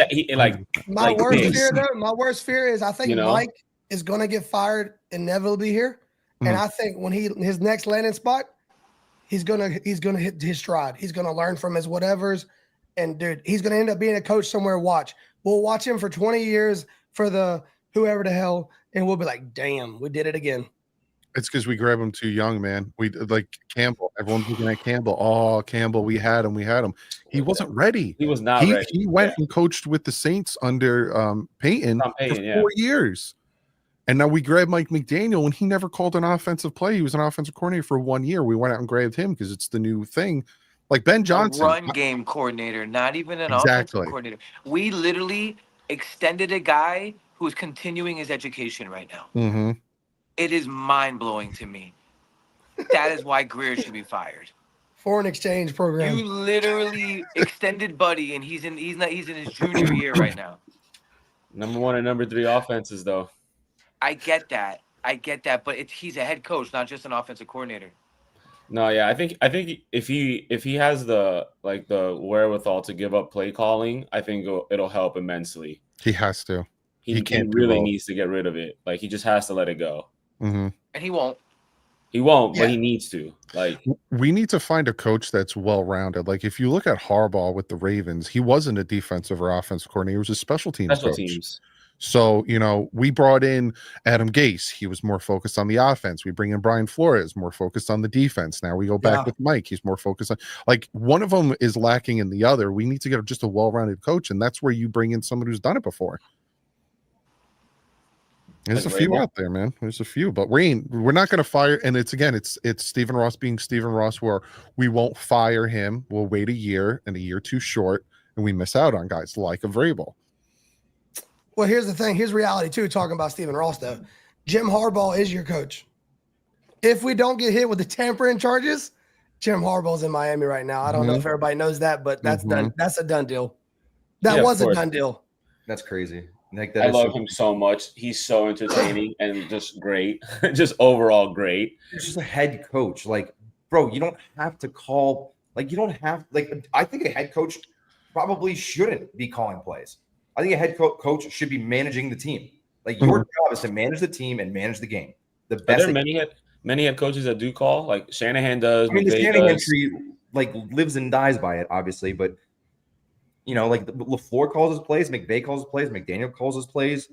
My worst fear is I think Mike is going to get fired inevitably here. And I think when his next landing spot, he's gonna hit his stride. He's gonna learn from his whatevers, and dude, he's gonna end up being a coach somewhere. We'll watch him for 20 years for the whoever the hell, and we'll be like, damn, we did it again. It's because we grab him too young, man. We like Campbell. Everyone's looking at Campbell. Oh, Campbell, we had him. He wasn't ready. He was not ready. He went and coached with the Saints under Peyton for 4 years. And now we grabbed Mike McDaniel, and he never called an offensive play. He was an offensive coordinator for 1 year. We went out and grabbed him because it's the new thing. Like Ben Johnson. A run game coordinator, not even an offensive coordinator. We literally extended a guy who's continuing his education right now. Mm-hmm. It is mind-blowing to me. That is why Grier should be fired. Foreign exchange program. You literally extended Buddy, and he's in his junior year right now. Number 1 and number 3 offenses, though. I get that, but he's a head coach, not just an offensive coordinator. No, yeah, I think if he has the wherewithal to give up play calling, I think it'll help immensely. He has to. He really needs to get rid of it. He just has to let it go. Mm-hmm. And he won't. He won't, but he needs to. We need to find a coach that's well-rounded. If you look at Harbaugh with the Ravens, he wasn't a defensive or offensive coordinator. He was a special teams coach. So, we brought in Adam Gase. He was more focused on the offense. We bring in Brian Flores, more focused on the defense. Now we go back with Mike. He's more focused on one of them is lacking in the other. We need to get just a well-rounded coach, and that's where you bring in someone who's done it before. There's a few out there, man. There's a few, but we're not going to fire. And it's Stephen Ross being Stephen Ross, where we won't fire him. We'll wait a year and a year too short, and we miss out on guys like a Vrabel. Well, here's the thing. Here's reality too. Talking about Stephen Ross, though, Jim Harbaugh is your coach. If we don't get hit with the tampering charges, Jim Harbaugh's in Miami right now. I don't know if everybody knows that, but that's done. That's a done deal. That was a done deal. That's crazy. I love him so much. He's so entertaining and just great. Just overall great. He's just a head coach. Bro, you don't have to call. I think a head coach probably shouldn't be calling plays. I think a head coach should be managing the team. Your job is to manage the team and manage the game. The best. Are there many head coaches that do call? Shanahan does. I mean, the Shanahan tree lives and dies by it, obviously. But LaFleur calls his plays, McVay calls his plays, McDaniel calls his plays.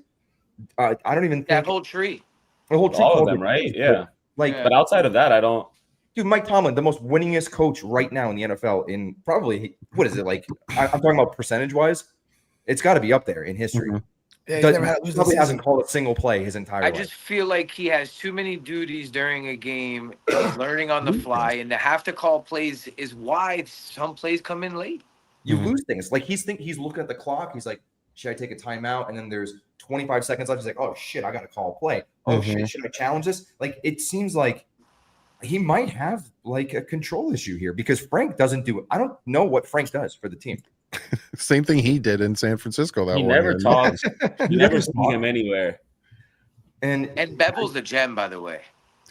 I don't even think that whole tree. The whole tree. All of them, right? Yeah. Like, but outside of that, I don't. Dude, Mike Tomlin, the most winningest coach right now in the NFL in probably, what is it, like, I'm talking about percentage-wise. It's got to be up there in history. Mm-hmm. Yeah, he's never had probably hasn't called a single play his entire life. I just feel like he has too many duties during a game, and he's learning on the fly, and to have to call plays is why some plays come in late. You lose things. Like, he's looking at the clock. He's like, should I take a timeout? And then there's 25 seconds left. He's like, oh, shit, I got to call a play. Oh, shit, should I challenge this? Like, it seems like he might have like a control issue here because Frank doesn't do it. I don't know what Frank does for the team. Same thing he did in San Francisco. He never talks. You never see him anywhere. And Bevel's the gem, by the way.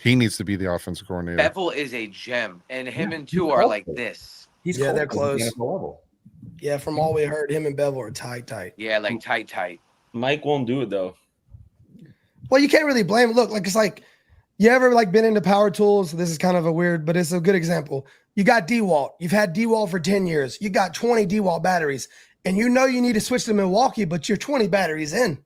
He needs to be the offensive coordinator. Bevel is a gem, and him and two are like this. They're close. Yeah, from all we heard, him and Bevel are tight. Yeah, like tight. Mike won't do it though. Well, you can't really blame him. Look, like it's like you ever like been into power tools? This is kind of a weird, but it's a good example. You got DeWalt. You've had DeWalt for 10 years. You got 20 DeWalt batteries, and you know you need to switch to Milwaukee, but you're 20 batteries in.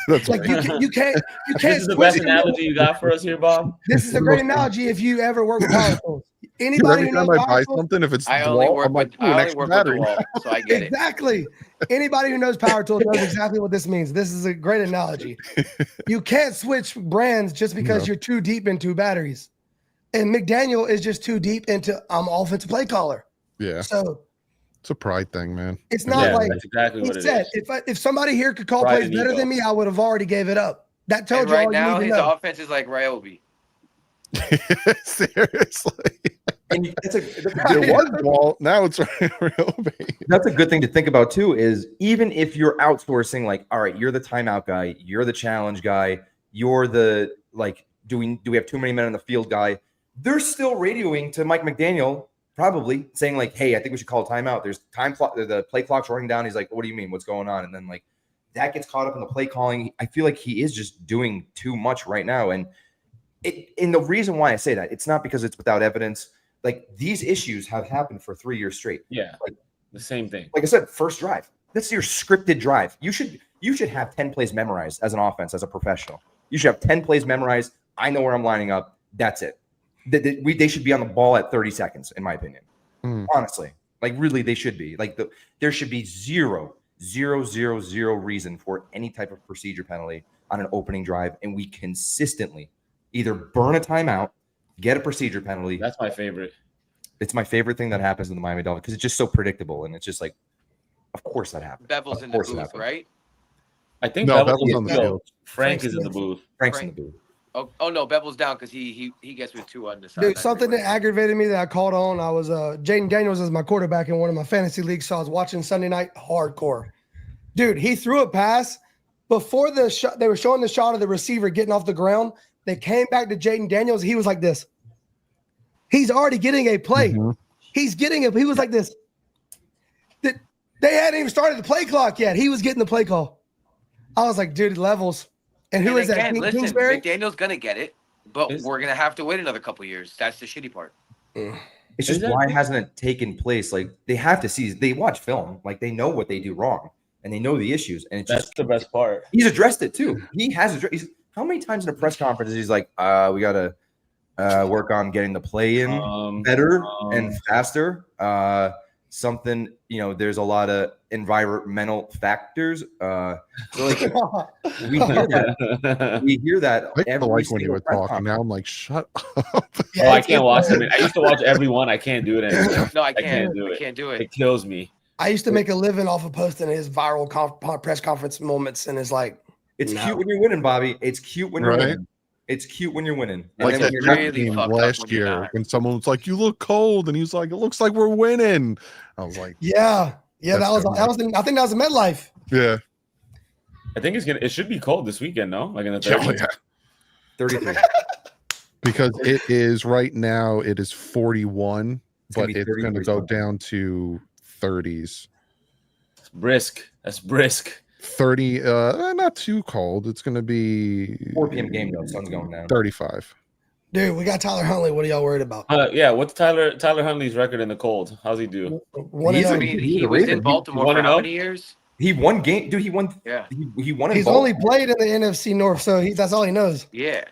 That's like you can't. This is the best analogy you got for us here, Bob. This is a great analogy if you ever work with power tools. Anybody who knows I power buy tools, something, if it's I only DeWalt, work I'm like, with battery. DeWalt, so I get it. Exactly. Anybody who knows power tools knows exactly what this means. This is a great analogy. You can't switch brands just because you're too deep into batteries. And McDaniel is just too deep into offensive play caller. Yeah. So it's a pride thing, man. It's not like that's exactly what he it said. is. If somebody here could call Pride plays and better ego. than me, I would have already gave it up. That tells And you all right now, you need his to know. offense is like Ryobi. Seriously. And It was ball. Now it's real big. That's a good thing to think about too, is even if you're outsourcing, like, all right, you're the timeout guy, you're the challenge guy, you're the, like, do we have too many men on the field guy? They're still radioing to Mike McDaniel, probably saying like, hey, I think we should call a timeout. There's time clock, the play clock's running down. He's like, what do you mean? What's going on? And then like that gets caught up in the play calling. I feel like he is just doing too much right now. And the reason why I say that, it's not because it's without evidence. Like, these issues have happened for 3 years straight. Yeah, like, the same thing. Like I said, first drive. That's your scripted drive. You should have 10 plays memorized as an offense, as a professional. You should have 10 plays memorized. I know where I'm lining up. That's it. They should be on the ball at 30 seconds, in my opinion. Honestly. Like, really, they should be. Like, there should be zero reason for any type of procedure penalty on an opening drive, and we consistently either burn a timeout, get a procedure penalty. That's my favorite. It's my favorite thing that happens in the Miami Dolphins because it's just so predictable, and it's just like, of course that happens. Bevel's in the booth, right? I think No, Bevel's Bevel's on the field. Frank is in the booth. Frank's in the booth. Oh no, Bevel's down because he gets with two on the side. Dude, something that aggravated me that I called on, I was Jaden Daniels as my quarterback in one of my fantasy leagues, so I was watching Sunday night hardcore. Dude, he threw a pass before the shot. They were showing the shot of the receiver getting off the ground. They came back to Jaden Daniels. He was like this. He's already getting a play. Mm-hmm. He's getting it. He was like this. They hadn't even started the play clock yet. He was getting the play call. I was like, dude, levels. And who is that? Listen, Kingsbury? McDaniel's gonna get it, but we're gonna have to wait another couple years. That's the shitty part. It's just why hasn't it taken place? Like, they have to see. They watch film. Like, they know what they do wrong, and they know the issues. And it's That's just the best part. He's addressed it too. He has addressed. How many times in a press conference he's like, we gotta work on getting the play in better and faster. Something, there's a lot of environmental factors. So like, we hear that. We hear that. I every like when he would talk, and conference. now I'm like, shut up. Oh, I can't watch him. I used to watch every one. I can't do it anymore. No, I can't do it. I can't do it. It kills me. I used to make a living off of posting his viral press conference moments, and it's like, It's cute when you're winning, Bobby. It's cute when you're Right? winning. It's cute when you're winning. And Like then that when you're not, really game fucked up last when you're year not. when someone was like, "You look cold," and he was like, "It looks like we're winning." I was like, yeah, That's that was dumb. I think that was a MetLife. "Yeah, I think it should be cold this weekend, no? Like in the 30s. yeah." 33. Because it is right now. It is 41, It's gonna but be it's going to 33 go something. down to 30s. It's brisk. That's brisk. 30, not too cold. It's going to be 4 p.m. game though. Sun's going down. 35. Dude, we got Tyler Huntley. What are y'all worried about? Yeah, what's Tyler Huntley's record in the cold? How's he do? He's I a- mean, he's he a was Raven. in Baltimore He for how 1-0? many years? He won game, dude. He won. Yeah. He won. In He's only Baltimore. played in the NFC North, so that's all he knows. Yeah.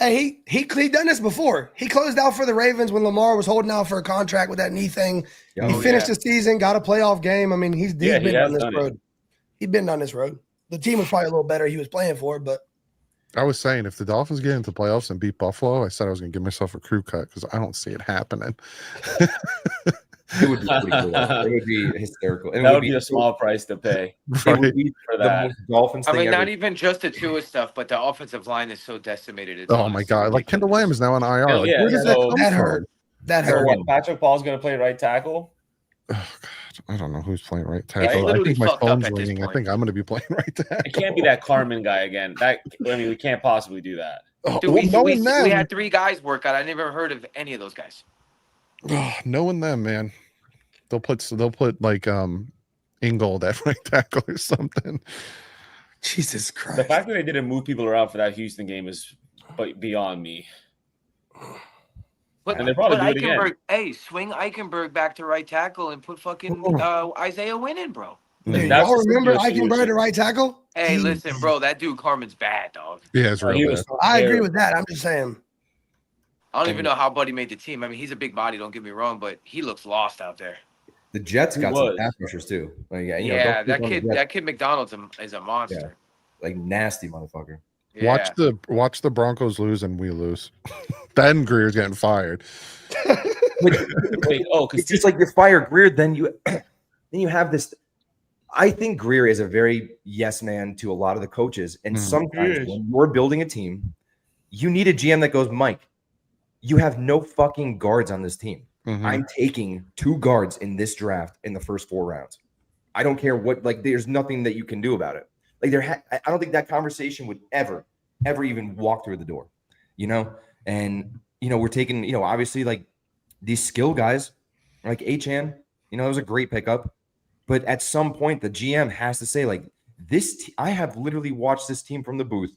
Hey, he done this before. He closed out for the Ravens when Lamar was holding out for a contract with that knee thing. He finished the season, got a playoff game. I mean, he's been on this road. He's been on this road. The team was probably a little better he was playing for, but I was saying if the Dolphins get into playoffs and beat Buffalo, I said I was going to give myself a crew cut because I don't see it happening. It would be pretty cool. It would be hysterical. That would be a small price to pay for that. I mean, not even just the Tua stuff, but the offensive line is so decimated. Oh my god! Like Kendall Lamb is now on IR. Like, where does that hurt? That hurt. What, Patrick Paul's going to play right tackle? Oh god, I don't know who's playing right tackle. I think my phone's ringing. I think I'm going to be playing right tackle. It can't be that Carmen guy again. We can't possibly do that. Dude, we had 3 guys work out. I never heard of any of those guys. Knowing them, man. They'll put like Ingold at right tackle or something. Jesus Christ. The fact that they didn't move people around for that Houston game is beyond me. But, and they probably do it again. Hey, swing Eichenberg back to right tackle and put fucking Isaiah Wynn in, bro. Dude, y'all remember Eichenberg to right tackle? Hey, listen, bro, that dude Carmen's bad, dog. Yeah, it's real bad. I agree with that. I'm just saying. I don't even know how Buddy made the team. I mean, he's a big body, don't get me wrong, but he looks lost out there. The Jets got some pass rushers too. Like, that kid McDonald's is a monster. Yeah. Like nasty motherfucker. Yeah. Watch the Broncos lose and we lose. Then Grier's getting fired. It's just like you fire Grier, then you have this. I think Grier is a very yes man to a lot of the coaches, and sometimes when you're building a team, you need a GM that goes, Mike, you have no fucking guards on this team. I'm taking 2 guards in this draft in the first 4 rounds. I don't care what, like, there's nothing that you can do about it. Like, I don't think that conversation would ever even walk through the door, you know? And, you know, we're taking, you know, obviously, like, these skill guys, like Achane, you know, it was a great pickup. But at some point, the GM has to say, like, I have literally watched this team from the booth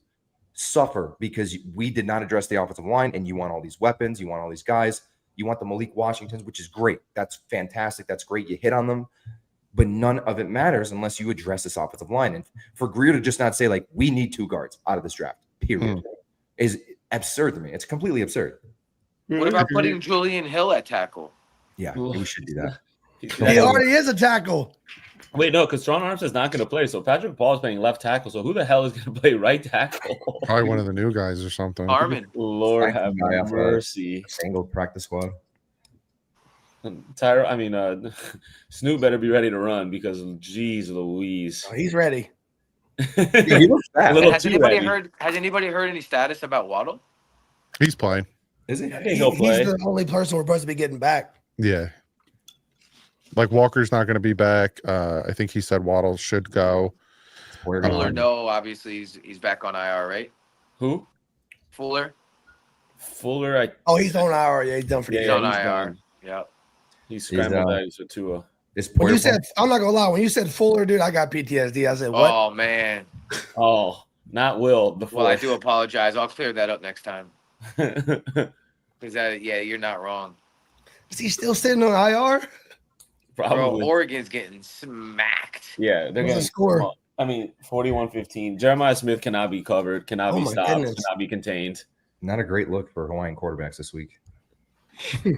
suffer because we did not address the offensive line, and you want all these weapons, you want all these guys. You want the Malik Washingtons, which is great. That's fantastic. That's great. You hit on them. But none of it matters unless you address this offensive line. And for Grier to just not say, like, we need 2 guards out of this draft, period, is absurd to me. It's completely absurd. What about putting Julian Hill at tackle? Yeah, we should do that. He already is a tackle. Wait, no, because Tron Armstead's not going to play. So Patrick Paul is playing left tackle. So who the hell is going to play right tackle? Probably one of the new guys or something. Armin. Lord have mercy. Single practice squad. Snoop better be ready to run because, geez Louise. Oh, he's ready. He looks fat. Has anybody heard any status about Waddle? He's playing. Is he? I think he'll play. He's the only person we're supposed to be getting back. Yeah. Like Walker's not going to be back. I think he said Waddle should go. Fuller, no, obviously he's back on IR, right? Who? Fuller. He's on IR. Yeah, he's done for the He's on IR. Yeah. He's scrambled eggs with Tua. When you said, I'm not gonna lie, when you said Fuller, dude, I got PTSD. I said, what? Oh man. Oh, not Will. Well, I do apologize. I'll clear that up next time. Because you're not wrong. Is he still sitting on IR? Probably. Bro, Oregon's getting smacked. Yeah, they're going to score. 41-15. Jeremiah Smith cannot be covered, cannot be stopped, cannot be contained. Not a great look for Hawaiian quarterbacks this week. Hey,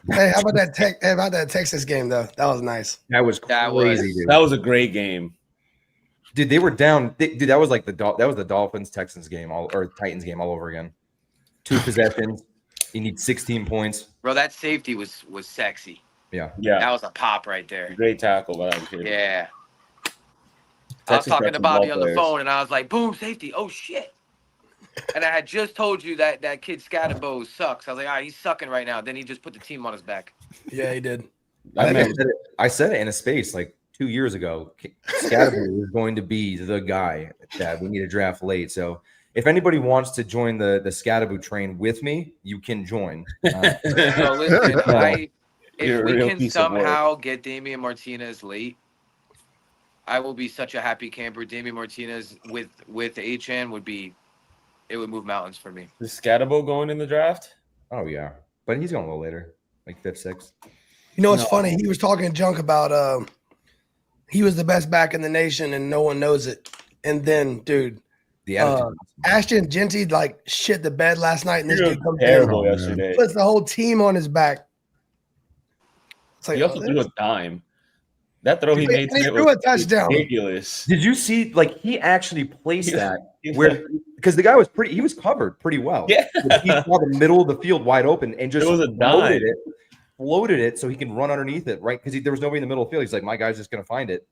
how about that Texas game though? That was nice. That was crazy. Dude. That was a great game. Dude, they were down. Dude, that was like the Dolphins Texans game or Titans game all over again. 2 possessions. You need 16 points. Bro, that safety was sexy. Yeah. That was a pop right there. Great tackle by that kid. Yeah. I was talking to Bobby on the phone, and I was like, boom, safety. Oh, shit. And I had just told you that kid Scatterbo sucks. I was like, he's sucking right now. Then he just put the team on his back. Yeah, he did. I said it in a space like 2 years ago. Scatterbo is going to be the guy that we need to draft late. So if anybody wants to join the Scatterbo train with me, you can join. So listen, if we can somehow get Damian Martinez late, I will be such a happy camper. Damian Martinez with Achane it would move mountains for me. Is Scatterbo going in the draft? Oh yeah, but he's going a little later, like 5th, 6th. You know, it's funny. He was talking junk about he was the best back in the nation and no one knows it. And then, dude, The attitude. Ashton Genty like shit the bed last night, and this dude comes terrible in, yesterday. puts the whole team on his back. It's like, he also threw a dime. That throw he made he threw a touchdown. Ridiculous. Did you see? Like he actually placed that where because the guy was he was covered pretty well. Yeah, he saw the middle of the field wide open and just it was a dime. Floated it so he can run underneath it, right? Because there was nobody in the middle of the field. He's like, my guy's just gonna find it.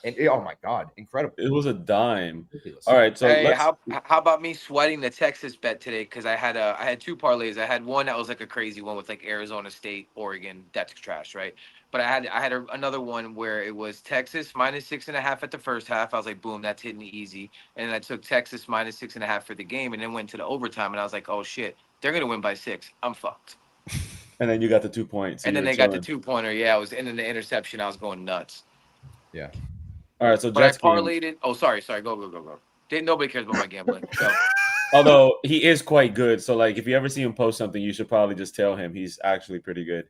And oh my god, incredible! It was a dime. All right, so hey, how about me sweating the Texas bet today? Because I had two parlays. I had one that was like a crazy one with like Arizona State, Oregon. That's trash, right? But I had another one where it was Texas minus 6.5 at the first half. I was like, boom, that's hitting me easy. And then I took Texas minus 6.5 for the game, and then went to the overtime. And I was like, oh shit, they're gonna win by 6. I'm fucked. And then you got the 2 points. And then they got the 2-pointer. Yeah, I was in the interception. I was going nuts. Yeah. All right, so but Jets I parlayed it. Oh, sorry. Go. Nobody cares about my gambling. So. Although he is quite good, so like if you ever see him post something, you should probably just tell him he's actually pretty good.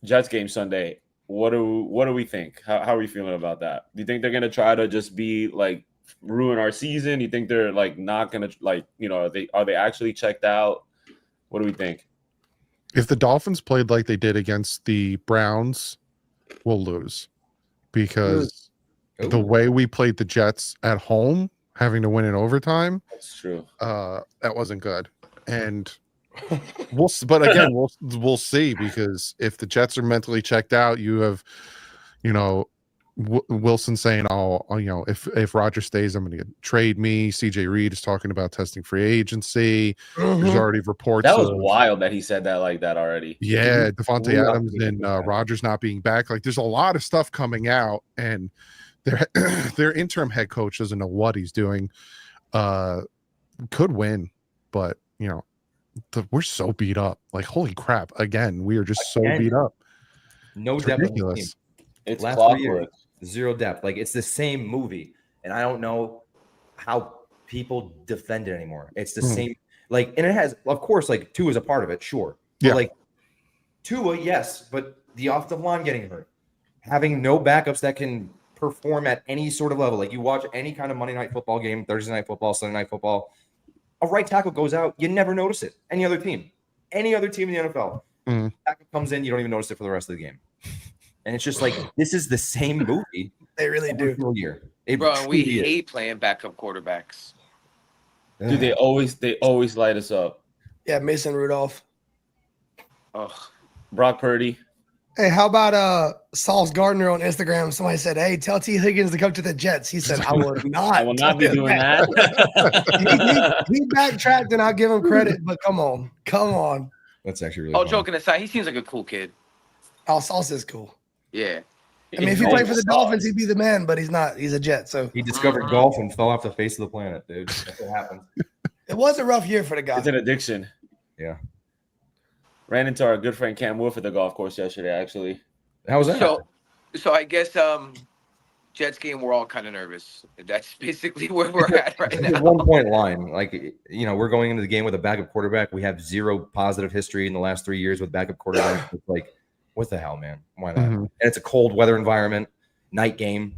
Jets game Sunday. What do we think? How are we feeling about that? Do you think they're gonna try to just be like ruin our season? Do you think they're like not gonna like are they actually checked out? What do we think? If the Dolphins played like they did against the Browns, we'll lose. Because the way we played the Jets at home, having to win in overtime, that's true. That wasn't good. And we'll see, because if the Jets are mentally checked out, you have, Wilson saying, if Roger stays, I'm going to trade me. CJ Reed is talking about testing free agency. There's already reports. That was wild that he said that like that already. Yeah, Devontae Adams and Rodgers not being back. Like, there's a lot of stuff coming out, and their interim head coach doesn't know what he's doing. Could win, but we're so beat up. Like, holy crap! Again, we are just so beat up. No it's depth. Ridiculous. It's last 3 years. 0 depth. Like, it's the same movie, and I don't know how people defend it anymore. It's the same. Like, and it has, of course, like Tua is a part of it, sure. But like Tua, yes, but the offensive line getting hurt, having no backups that can perform at any sort of level. Like, you watch any kind of Monday night football game, Thursday night football, Sunday night football, a right tackle goes out, you never notice it. Any other team in the NFL, backup comes in, you don't even notice it for the rest of the game. And it's just like, this is the same movie. They really do. Year. Bro, we hate playing backup quarterbacks. Dude, they always light us up. Yeah, Mason Rudolph. Oh, Brock Purdy. Hey, how about Sauce Gardner on Instagram? Somebody said, hey, tell T. Higgins to come to the Jets. He said, I will not. I will not be doing that. he backtracked, and I'll give him credit, but come on. That's actually really funny. Joking aside, he seems like a cool kid. Oh, Sauce is cool. Yeah. I mean, if he played for the Dolphins, he'd be the man, but he's not. He's a Jet. So he discovered golf and fell off the face of the planet, dude. That's what happened. It was a rough year for the guy. It's an addiction. Yeah. Ran into our good friend Cam Wolf at the golf course yesterday, actually. How was that? So I guess Jets game, we're all kind of nervous. That's basically where we're at right now. 1 point line. Like, we're going into the game with a backup quarterback. We have zero positive history in the last 3 years with backup quarterbacks. It's like, what the hell, man? Why not? And it's a cold weather environment, night game.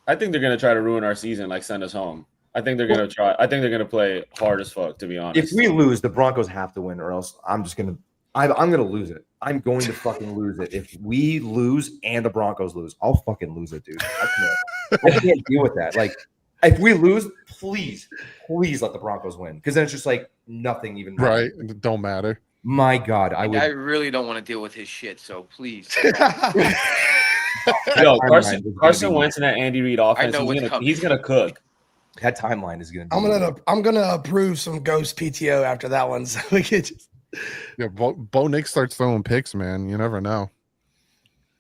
I think they're going to try to ruin our season, like send us home. I think they're going to try. I think they're going to play hard as fuck, to be honest. If we lose, the Broncos have to win, or else I'm going to lose it. I'm going to fucking lose it. If we lose and the Broncos lose, I'll fucking lose it, dude. I can't deal with that. Like, if we lose, please let the Broncos win, because then it's just like nothing even matters. Right. It don't matter. My God, I really don't want to deal with his shit, so please. Yo, Carson Wentz and that Andy Reid offense, he's gonna cook. That timeline is gonna be. I'm gonna approve some ghost PTO after that one, so we could just. Yeah, Bo Nick starts throwing picks, man. You never know.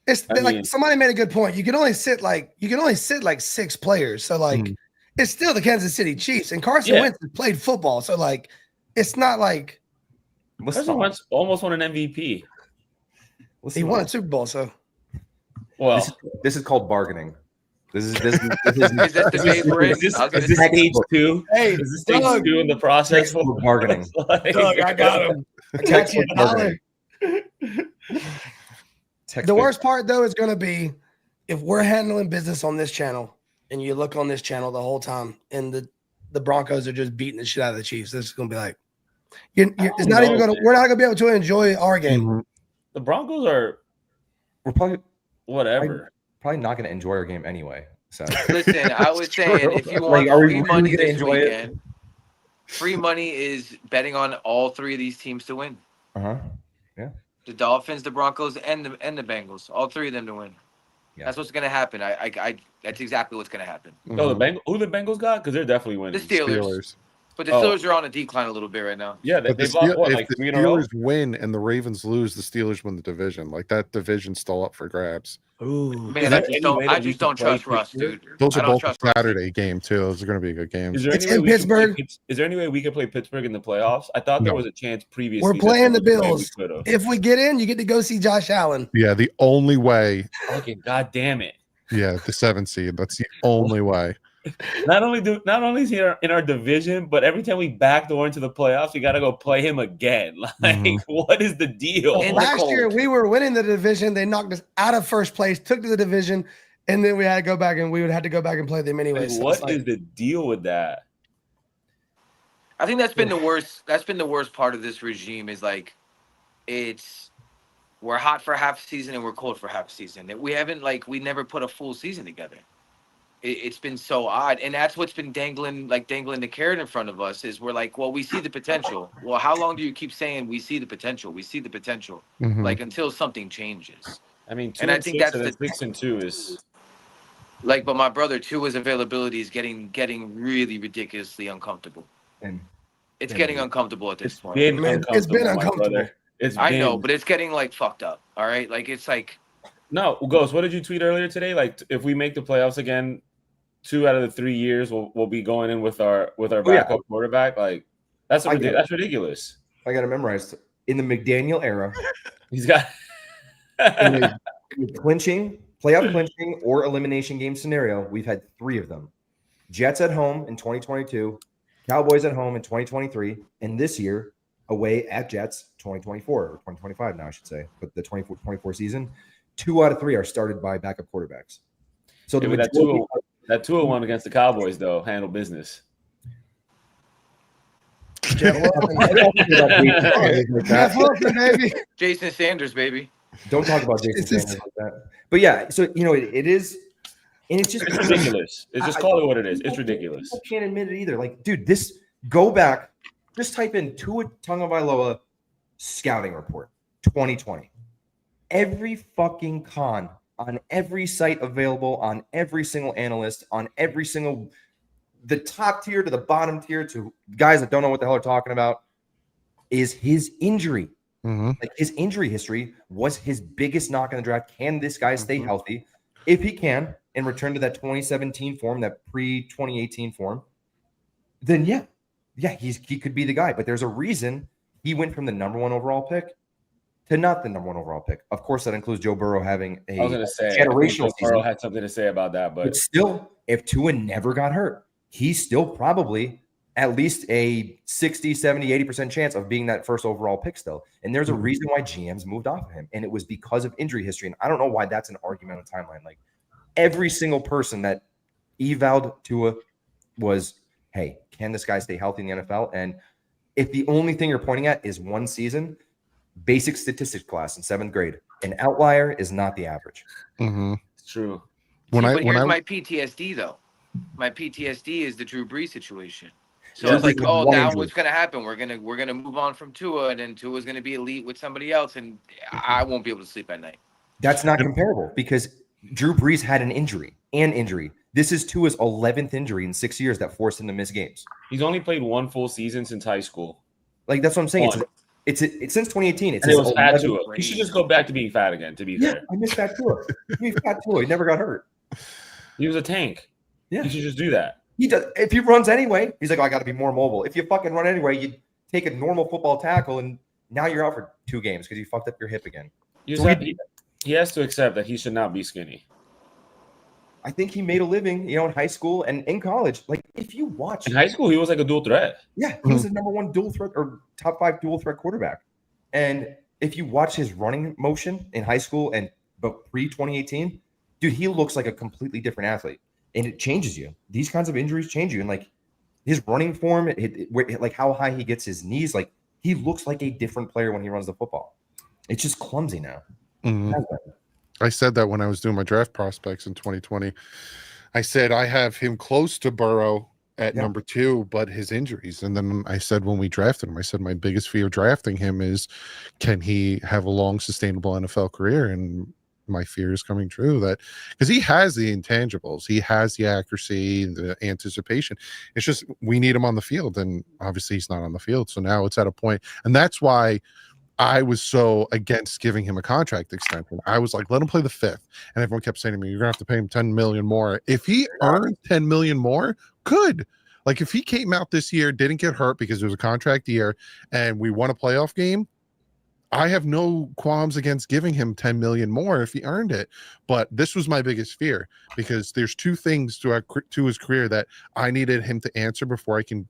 It's like somebody made a good point. You can only sit like 6 players, so like it's still the Kansas City Chiefs, and Carson Wentz has played football, so like it's not like. Carson Wentz almost won an MVP. He won a Super Bowl, so. Well, this is called bargaining. Is that the stage we're in? Is this stage 2? Hey, is this stage 2 in the process for bargaining? Doug, I got him. Textbook bargaining. The worst part, though, is going to be if we're handling business on this channel and you look on this channel the whole time, and the Broncos are just beating the shit out of the Chiefs, this is going to be like, it's not even going to. We're not going to be able to enjoy our game. Mm-hmm. The Broncos are. We're probably whatever. Probably not going to enjoy our game anyway. So listen, I was saying if you want free money this weekend, free money is betting on all three of these teams to win. Yeah. The Dolphins, the Broncos, and the Bengals. All three of them to win. Yeah. That's what's going to happen. That's exactly what's going to happen. No, who the Bengals got? Because they're definitely winning. The Steelers. But the Steelers are on a decline a little bit right now. Yeah, they've lost what, like 3 in a row? If the Steelers win and the Ravens lose, the Steelers win the division. Like, that division's still up for grabs. Ooh, man, I just don't trust Russ, dude. Those are both a Saturday game too. Those are going to be good games. It's in Pittsburgh. Is there any way we could play Pittsburgh in the playoffs? I thought there was a chance previously. We're playing the Bills. If we get in, you get to go see Josh Allen. Yeah, the only way. Okay, God damn it. Yeah, the 7th seed. That's the only way. Not only is he in our division, but every time we backdoor into the playoffs, we got to go play him again. Like, what is the deal? And last year we were winning the division. They knocked us out of first place, took to the division, and then we had to go back and to go back and play them anyway. Like, so what is the deal with that? I think that's been the worst. That's been the worst part of this regime. Is like, we're hot for half a season and we're cold for half a season. We never put a full season together. It's been so odd, and that's what's been dangling the carrot in front of us. Is we're like, well, we see the potential. Well, how long do you keep saying we see the potential? We see the potential, like until something changes. I mean, and I think that's the 6-2 is like, but my brother Tua's availability is getting really ridiculously uncomfortable, and it's getting uncomfortable at this point. It's been uncomfortable. I know, but it's getting like fucked up. All right, like it's like. No, Ghost. What did you tweet earlier today? Like, if we make the playoffs again, 2 out of the 3 years, we'll be going in with our backup quarterback. Like, that's ridiculous. I got it memorized. In the McDaniel era, he's got in a playoff clinching or elimination game scenario. We've had 3 of them: Jets at home in 2022, Cowboys at home in 2023, and this year away at Jets 2024 or 2025 now, I should say. But the 24 season, 2 out of 3 are started by backup quarterbacks. So that 2-1 against the Cowboys, though, handle business. Jeff Wilson, baby. Jason Sanders, baby. Don't talk about Jason Sanders like that. But yeah, so it is, and it's ridiculous. It's just call it what it is. It's ridiculous. I can't admit it either. Like, dude, go back, just type in Tua Tagovailoa scouting report 2020. Every fucking con on every site available, on every single analyst, on every single, the top tier to the bottom tier to guys that don't know what the hell they're talking about, is his injury. Like, his injury history was his biggest knock in the draft. Can this guy stay healthy? If he can, and return to that 2017 form, that pre-2018 form, then yeah, he could be the guy. But there's a reason he went from the number 1 overall pick to not the number 1 overall pick. Of course, that includes Joe Burrow having a generational season. Burrow had something to say about that, but still, if Tua never got hurt, he's still probably at least a 60, 70, 80% chance of being that first overall pick still. And there's a reason why GMs moved off of him, and it was because of injury history. And I don't know why that's an argument on the timeline. Like, every single person that evaled Tua was, hey, can this guy stay healthy in the NFL? And if the only thing you're pointing at is 1 season, basic statistics class in 7th grade, an outlier is not the average. It's true. But here's my PTSD though. My PTSD is the Drew Brees situation. So it's like, now what's gonna happen? We're gonna move on from Tua, and then Tua's gonna be elite with somebody else, and I won't be able to sleep at night. That's not comparable because Drew Brees had an injury. This is Tua's 11th injury in 6 years that forced him to miss games. He's only played 1 full season since high school. Like, that's what I'm saying. It's since 2018. It was fat Tua. He should just go back to being fat again, to be fair. I miss fat Tua. He's fat Tua. He never got hurt. He was a tank. Yeah. He should just do that. He does. If he runs anyway, he's like, I got to be more mobile. If you fucking run anyway, you take a normal football tackle, and now you're out for 2 games because you fucked up your hip again. He has to accept that he should not be skinny. I think he made a living, in high school and in college. Like, if you watch in high school, he was like a dual threat. Yeah, he was the number 1 dual threat or top 5 dual threat quarterback. And if you watch his running motion in high school but pre-2018, dude, he looks like a completely different athlete. and it changes you. These kinds of injuries change you, and like his running form, like how high he gets his knees, like he looks like a different player when he runs the football. It's just clumsy now. Mm-hmm. I said that when I was doing my draft prospects in 2020. I said I have him close to Burrow at number 2, but his injuries. And then I said when we drafted him, I said my biggest fear drafting him is, can he have a long, sustainable NFL career? And my fear is coming true, that because he has the intangibles, he has the accuracy, the anticipation. It's just we need him on the field, and obviously he's not on the field. So now it's at a point, and that's why I was so against giving him a contract extension. I was like, let him play the 5th. And everyone kept saying to me, you're gonna have to pay him $10 million more. If he earned $10 million more, good. Like if he came out this year, didn't get hurt because it was a contract year, and we won a playoff game, I have no qualms against giving him $10 million more if he earned it. But this was my biggest fear, because there's 2 things to his career that I needed him to answer before I can,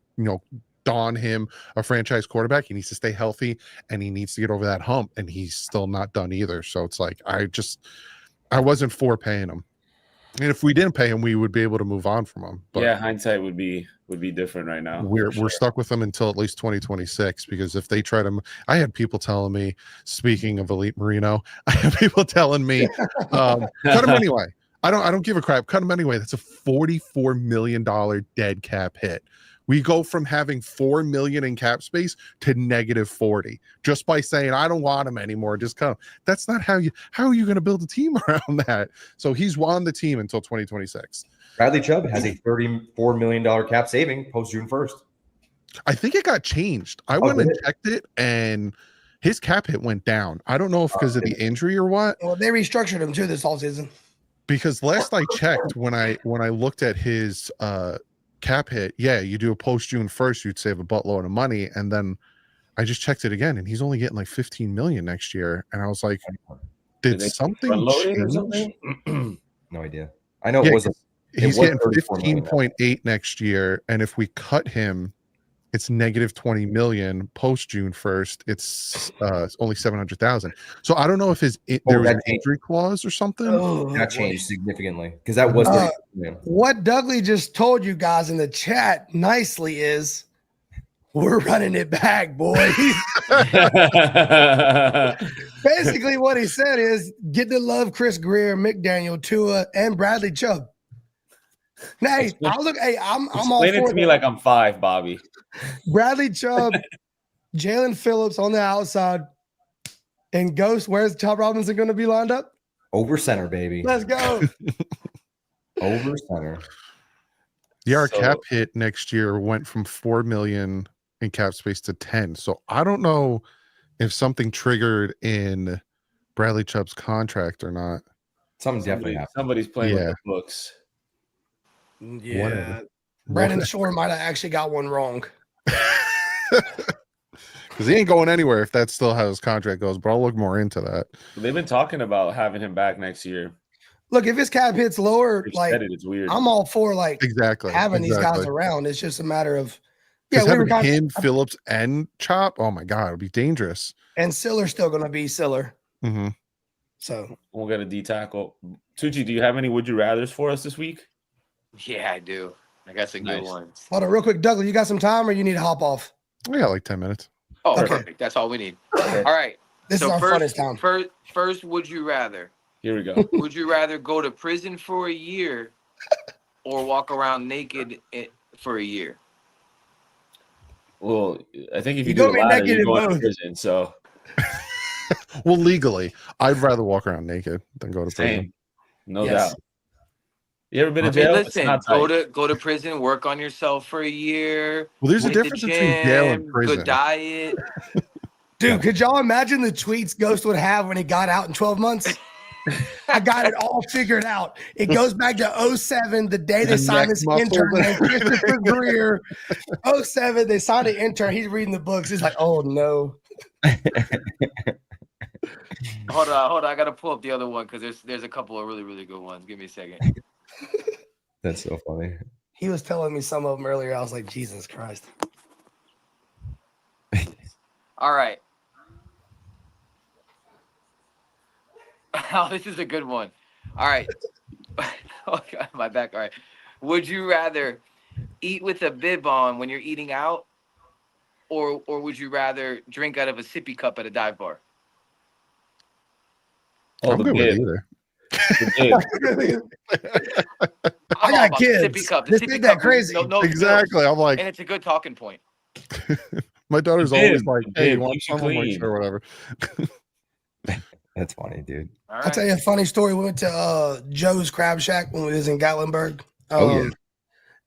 don him a franchise quarterback. He needs to stay healthy, and he needs to get over that hump, and he's still not done either. So it's like I wasn't for paying him, and if we didn't pay him, we would be able to move on from him. But hindsight would be different right now. We're stuck with him until at least 2026, because if they try to, I had people telling me, speaking of Elite Marino, I had people telling me, cut him anyway. I don't give a crap. Cut him anyway. That's a $44 million dead cap hit. We go from having $4 million in cap space to -40 just by saying, I don't want him anymore. Just cut him. That's not how are you going to build a team around that? So he's on the team until 2026. Bradley Chubb has a $34 million cap saving post June 1st. I think it got changed. I went and checked it, and his cap hit went down. I don't know if because of the injury or what. Well, they restructured him too this offseason. Because last I checked, when I looked at his cap hit, you do a post June 1st, you'd save a buttload of money. And then I just checked it again, and he's only getting like $15 million next year. And I was like, did something change? No idea. I know it was. He's getting 15.8 next year, and if we cut him, it's -$20 million. Post June 1st, it's only $700,000. So I don't know if there was an injury clause or something. That changed significantly, because that was what Dougley just told you guys in the chat nicely is, we're running it back, boys. Basically, what he said is, get to love Chris Grier, McDaniel, Tua, and Bradley Chubb. Hey, I'm all for it to me like I'm 5, Bobby. Bradley Chubb, Jalen Phillips on the outside, and Ghost. Where's Chubb Robinson going to be lined up? Over center, baby. Let's go. Over center. Yeah, our cap hit next year went from $4 million in cap space to 10. So I don't know if something triggered in Bradley Chubb's contract or not. Definitely happened. Somebody's playing with the books. Yeah. Whatever. Brandon Shore might have actually got one wrong. Because he ain't going anywhere if that's still how his contract goes. But I'll look more into that. They've been talking about having him back next year. Look, if his cap hits lower, it's weird. I'm all for having these guys around. It's just a matter of him, Phillips, and Chop. Oh my God, it'll be dangerous. And Siller's still going to be Siller. Mm-hmm. So we'll get a D tackle. Tucci, do you have any would you rather's for us this week? Yeah, I do. I got some good ones. Hold on, real quick, Douglas. You got some time, or you need to hop off? We got like 10 minutes. Oh, okay. Perfect. That's all we need. All right. This is our funnest time. First, would you rather? Here we go. Would you rather go to prison for a year or walk around naked for a year? Well, I think if you do the latter, you're going to prison. So, well, legally, I'd rather walk around naked than go to prison. No doubt. You ever been to jail? Listen, go to prison, work on yourself for a year. Well, there's a difference between jail and prison. Good diet. Dude, could y'all imagine the tweets Ghost would have when he got out in 12 months? I got it all figured out. It goes back to 07, the day they signed this intern named Christopher Grier. 07, they signed an intern. He's reading the books. He's like, oh, no. Hold on. I got to pull up the other one because there's a couple of really, really good ones. Give me a second. That's so funny. He was telling me some of them earlier. I was like, Jesus Christ. All right. Oh, this is a good one. All right. Oh God, my back. All right. Would you rather eat with a bib on when you're eating out, or would you rather drink out of a sippy cup at a dive bar? Oh, I'm good with either. I got kids. Sippy cup. The This sippy ain't cup. that crazy. No Exactly. bills. I'm like, And it's a good talking point. my daughter's always like, "Hey, you want keeps you some?" I'm like, clean. "Sure, whatever." That's funny, dude. All I'll right. tell you a funny story. We went to Joe's Crab Shack when we was in Gatlinburg. Oh, yeah.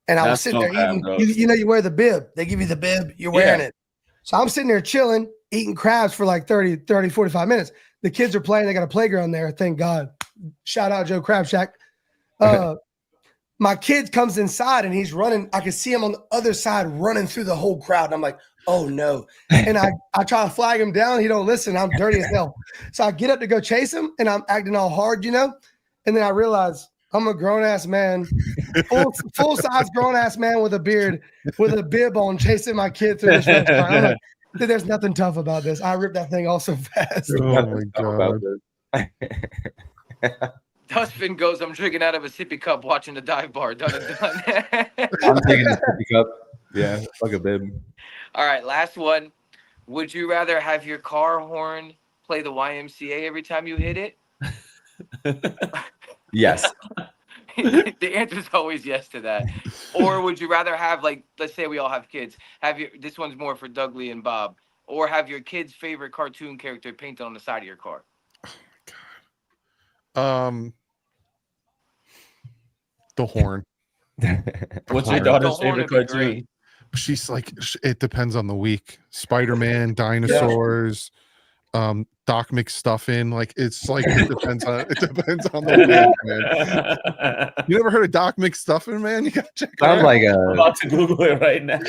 And I was That's sitting no there crab, eating. bro. You know, you wear the bib. They give you the bib. You're wearing Yeah. it. So I'm sitting there chilling, eating crabs for like 30, 45 minutes. The kids are playing. They got a playground there. Thank God. Shout out Joe Crab Shack. My kid comes inside and he's running. I can see him on the other side running through the whole crowd. And I'm like, oh no. And I try to flag him down. He don't listen. I'm dirty as hell. So I get up to go chase him and I'm acting all hard, you know? And then I realize I'm a grown-ass man, full-size grown-ass man with a beard, with a bib on, chasing my kid through this restaurant. I'm like, dude, there's nothing tough about this. I ripped that thing off so fast. Oh my god. Dustbin goes, I'm drinking out of a sippy cup watching the dive bar. Done and done. I'm taking the sippy cup. Yeah, fuck a bib. All right, last one. Would you rather have your car horn play the YMCA every time you hit it? Yes. The answer is always yes to that. Or would you rather have, like, let's say we all have kids. This one's more for Douglie and Bob. Or have your kid's favorite cartoon character painted on the side of your car. The horn. What's your daughter's The horn favorite would be cartoon? great. She's like, it depends on the week. Spider-Man, dinosaurs, Doc McStuffin. Like it's like it depends on the week, man. You never heard of Doc McStuffin, man? You gotta check it out. Sounds like I'm a about to Google it right now.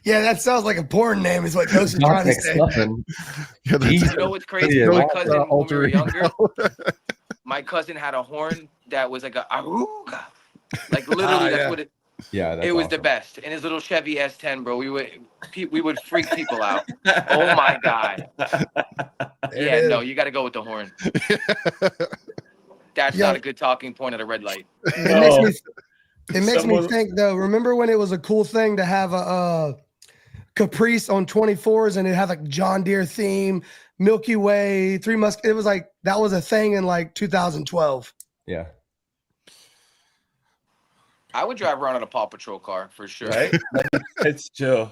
Yeah, that sounds like a porn name is what Ghost is trying to say. Yeah, that's- You know what's crazy? Yeah, My well, cousin, when we alter were ego. younger, my cousin had a horn that was like a ahooga. Like literally, that's what it. Yeah, that's It was the awesome. best. In his little Chevy S10, bro. We would freak people out. Oh my god. Yeah, no, you got to go with the horn. That's Yeah. not a good talking point at a red light. It makes me Someone- think though. Remember when it was a cool thing to have a Caprice on 24s and it had like John Deere theme, Milky Way, Three Musketeers. It was like that was a thing in like 2012. Yeah. I would drive around in a Paw Patrol car for sure. Right? It's chill.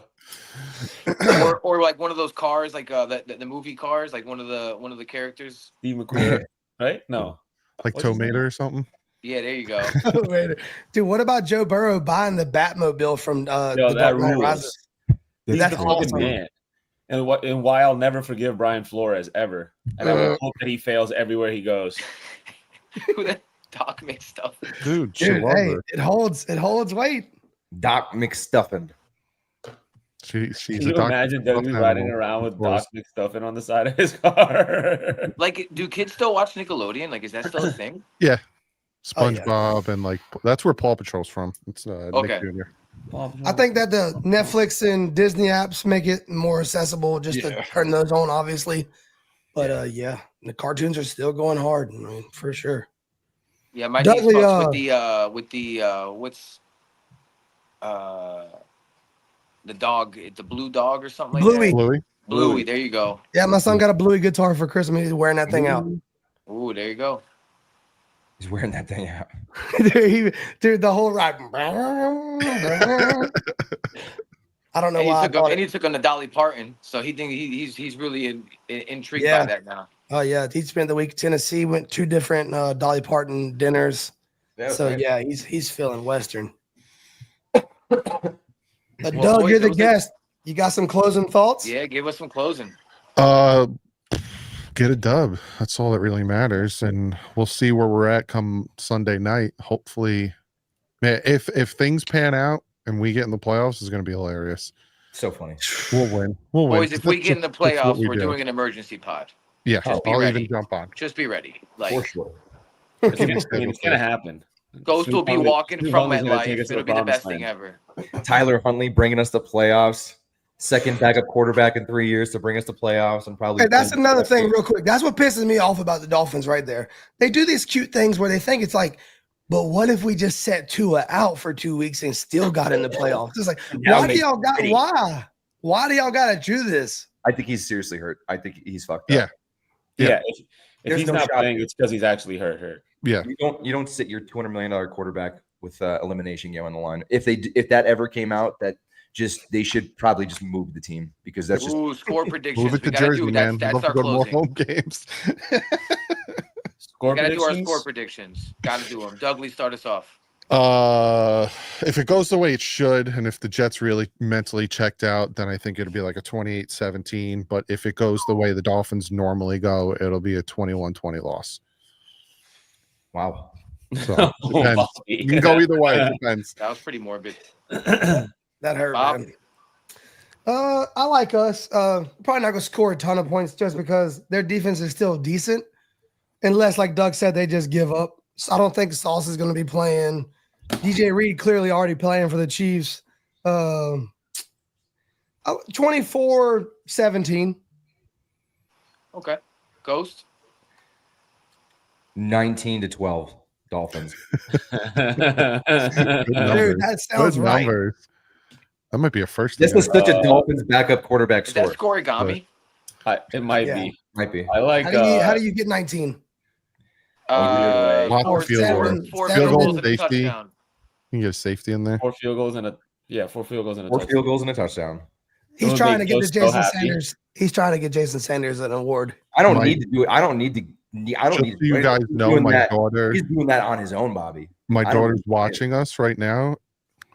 or like one of those cars, like the movie cars, like one of the characters. Steve McQueen, right? No. like What's his Tomato name? or something. Yeah, there you go. Dude, what about Joe Burrow buying the Batmobile from Yo, the that Dark Knight rules. Rises? He's That's the fucking awesome. man. And why I'll never forgive Brian Flores ever. And I will hope that he fails everywhere he goes. Who the Doc makes stuff. Dude, she Dude, loved hey, it. it holds weight. Doc McStuffin. She's Can a you Doc imagine McStuffin Dougie riding animal, around with of course. Doc McStuffin on the side of his car? Like, do kids still watch Nickelodeon? Like, is that still a thing? Oh, SpongeBob and like that's where Paw Patrol's from. It's Okay. Nick Jr. I think that the Netflix and Disney apps make it more accessible just to turn those on, obviously. But yeah, the cartoons are still going hard, I mean, for sure. Yeah, my Douglie, niece talks with the what's the dog, the blue dog or something like Bluey. that. Bluey. Bluey, there you go. Yeah, my son got a Bluey guitar for Christmas. He's wearing that thing out. Ooh, there you go. He's wearing that thing out. Dude, the whole ride. I don't know And why. he took on the Dolly Parton, so he's really intrigued Yeah. by that now. Oh yeah, he spent the week in Tennessee. Went 2 different Dolly Parton dinners. So yeah, he's feeling Western. But Well, Doug, boys, you're the those are- guest. You got some closing thoughts? Yeah, give us some closing. Get a dub. That's all that really matters, and we'll see where we're at come Sunday night. Hopefully, man, if things pan out and we get in the playoffs, it's going to be hilarious. So funny. We'll win. We'll win. Boys, if we get in the That's what playoffs, we we're do. doing an emergency pod. Yeah, Just be I'll ready. even jump on. Just be ready. Like, For sure. It's gonna happen. Ghost will be Stu walking Huntley's from gonna take MetLife. us to It'll be the promised best thing land. ever. Tyler Huntley bringing us to playoffs. second backup quarterback in 3 years to bring us to playoffs and probably. Hey, that's another thing, real quick. That's what pisses me off about the Dolphins right there. They do these cute things where they think it's like, but what if we just set Tua out for 2 weeks and still got in the playoffs? It's like, why do y'all do y'all got to do this? I think he's seriously hurt. I think he's fucked up. Yeah. If he's not playing, it's because he's actually hurt. Yeah. You don't sit your $200 million quarterback with elimination game on the line. If that ever came out, they should probably just move the team because that's just score predictions. Move it to Jersey, man. That's our closing. More home games. We got to do our score predictions. Got to do them. Dougley, start us off. If it goes the way it should, and if the Jets really mentally checked out, then I think it'll be like a 28-17. But if it goes the way the Dolphins normally go, it'll be a 21-20 loss. Wow. So depends. You can go either way. It depends. That was pretty morbid. That hurt, man. I like us. Probably not going to score a ton of points just because their defense is still decent. Unless, like Doug said, they just give up. So I don't think Sauce is going to be playing. DJ Reed clearly already playing for the Chiefs. 24-17. Okay. Ghost? 19-12 Dolphins. Dude, that sounds right. That might be a first. This was such a Dolphins backup quarterback score. Is that scoregami? It might be. Might be. I like. How do you get 19? Four field goals and a touchdown. You can get a safety in there. 4 field goals and a touchdown. He's trying to get the Jason Sanders. He's trying to get Jason Sanders an award. I don't need to do it. I don't need to. You guys know my daughter. He's doing that on his own, Bobby. My daughter's watching us right now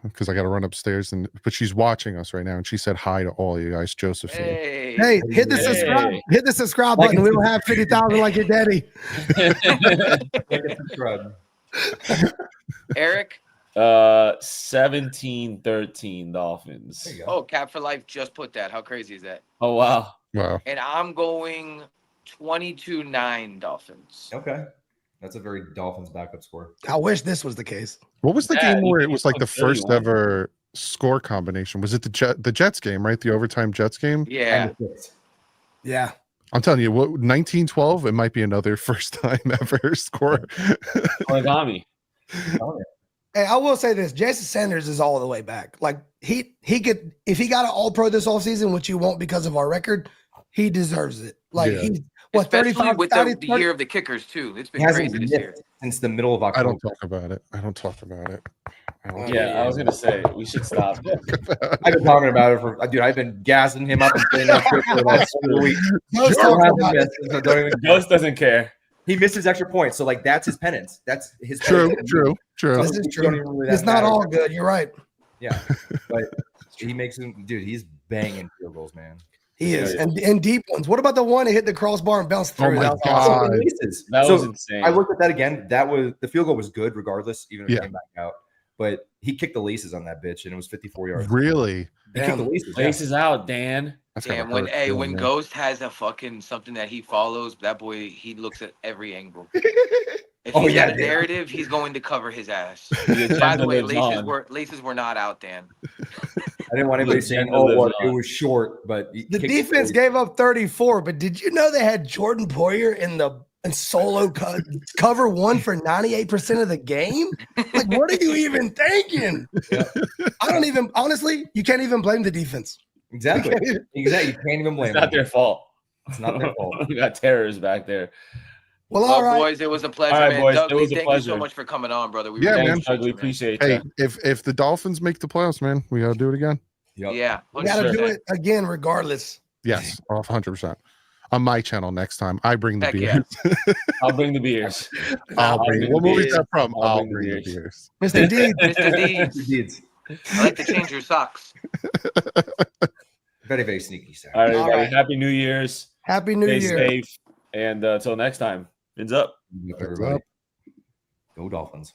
because I got to run upstairs, but she's watching us right now, and she said hi to all you guys, Josephine. Hey, hit the subscribe. Hit the subscribe button. We don't have 50,000 like your daddy. Eric. 17-13 Dolphins. Oh, Cap for Life just put that. How crazy is that? Oh wow. And I'm going 22-9 Dolphins. Okay. That's a very Dolphins backup score. I wish this was the case. What was the game where it was like the first ever score combination? Was it the Jets game, right? The overtime Jets game? Yeah. Yeah. I'm telling you, 1912, it might be another first time ever score. Origami. Hey, I will say this: Jason Sanders is all the way back. Like he could, if he got an All-Pro this offseason, which he won't because of our record, he deserves it. Like he's what 35 with the year of the kickers too. It's been crazy this year since the middle of October. I don't talk about it. I I was gonna say we should stop. I've been talking about it for I've been gassing him up and saying that shit for the last 2 weeks. Ghost doesn't care. He missed his extra point, so like that's his penance. That's his true. This is true. It's not all good. You're right. Yeah, but he makes him, dude. He's banging field goals, man. He is, and deep ones. What about the one that hit the crossbar and bounced through? Oh my God. That was insane. I looked at that again. The field goal was good regardless, even if it came back out. But he kicked the laces on that bitch, and it was 54 yards. Really? He kicked the laces out, Dan. Damn, when Ghost has a fucking something that he follows, that boy, he looks at every angle. If he's got a narrative, he's going to cover his ass. By the way, laces were not out, Dan. I didn't want anybody saying, it was short, but the defense gave up 34. But did you know they had Jordan Poyer in solo cover one for 98% of the game? Like, what are you even thinking? Yeah. Honestly, you can't even blame the defense. Exactly. You can't even blame them. It's not their fault. It's not their fault. We got terrorists back there. Well, all right, boys, it was a pleasure, all right, man. Boys, Dougley, thank you so much for coming on, brother. We man. We appreciate it. Hey, if the Dolphins make the playoffs, man, we gotta do it again. Yep. Yeah, we gotta do it again, regardless. Yes, 100%. On my channel next time, I bring the beers. Yeah. I'll bring the beers. What movie is that from? I'll bring the beers. Mr. Deeds. Mr. Deeds. I like to change your socks. Very, very sneaky, sir. All right, everybody. Happy New Year's. Happy New Year. Stay safe. And until next time, fins up. Everybody. Go Dolphins.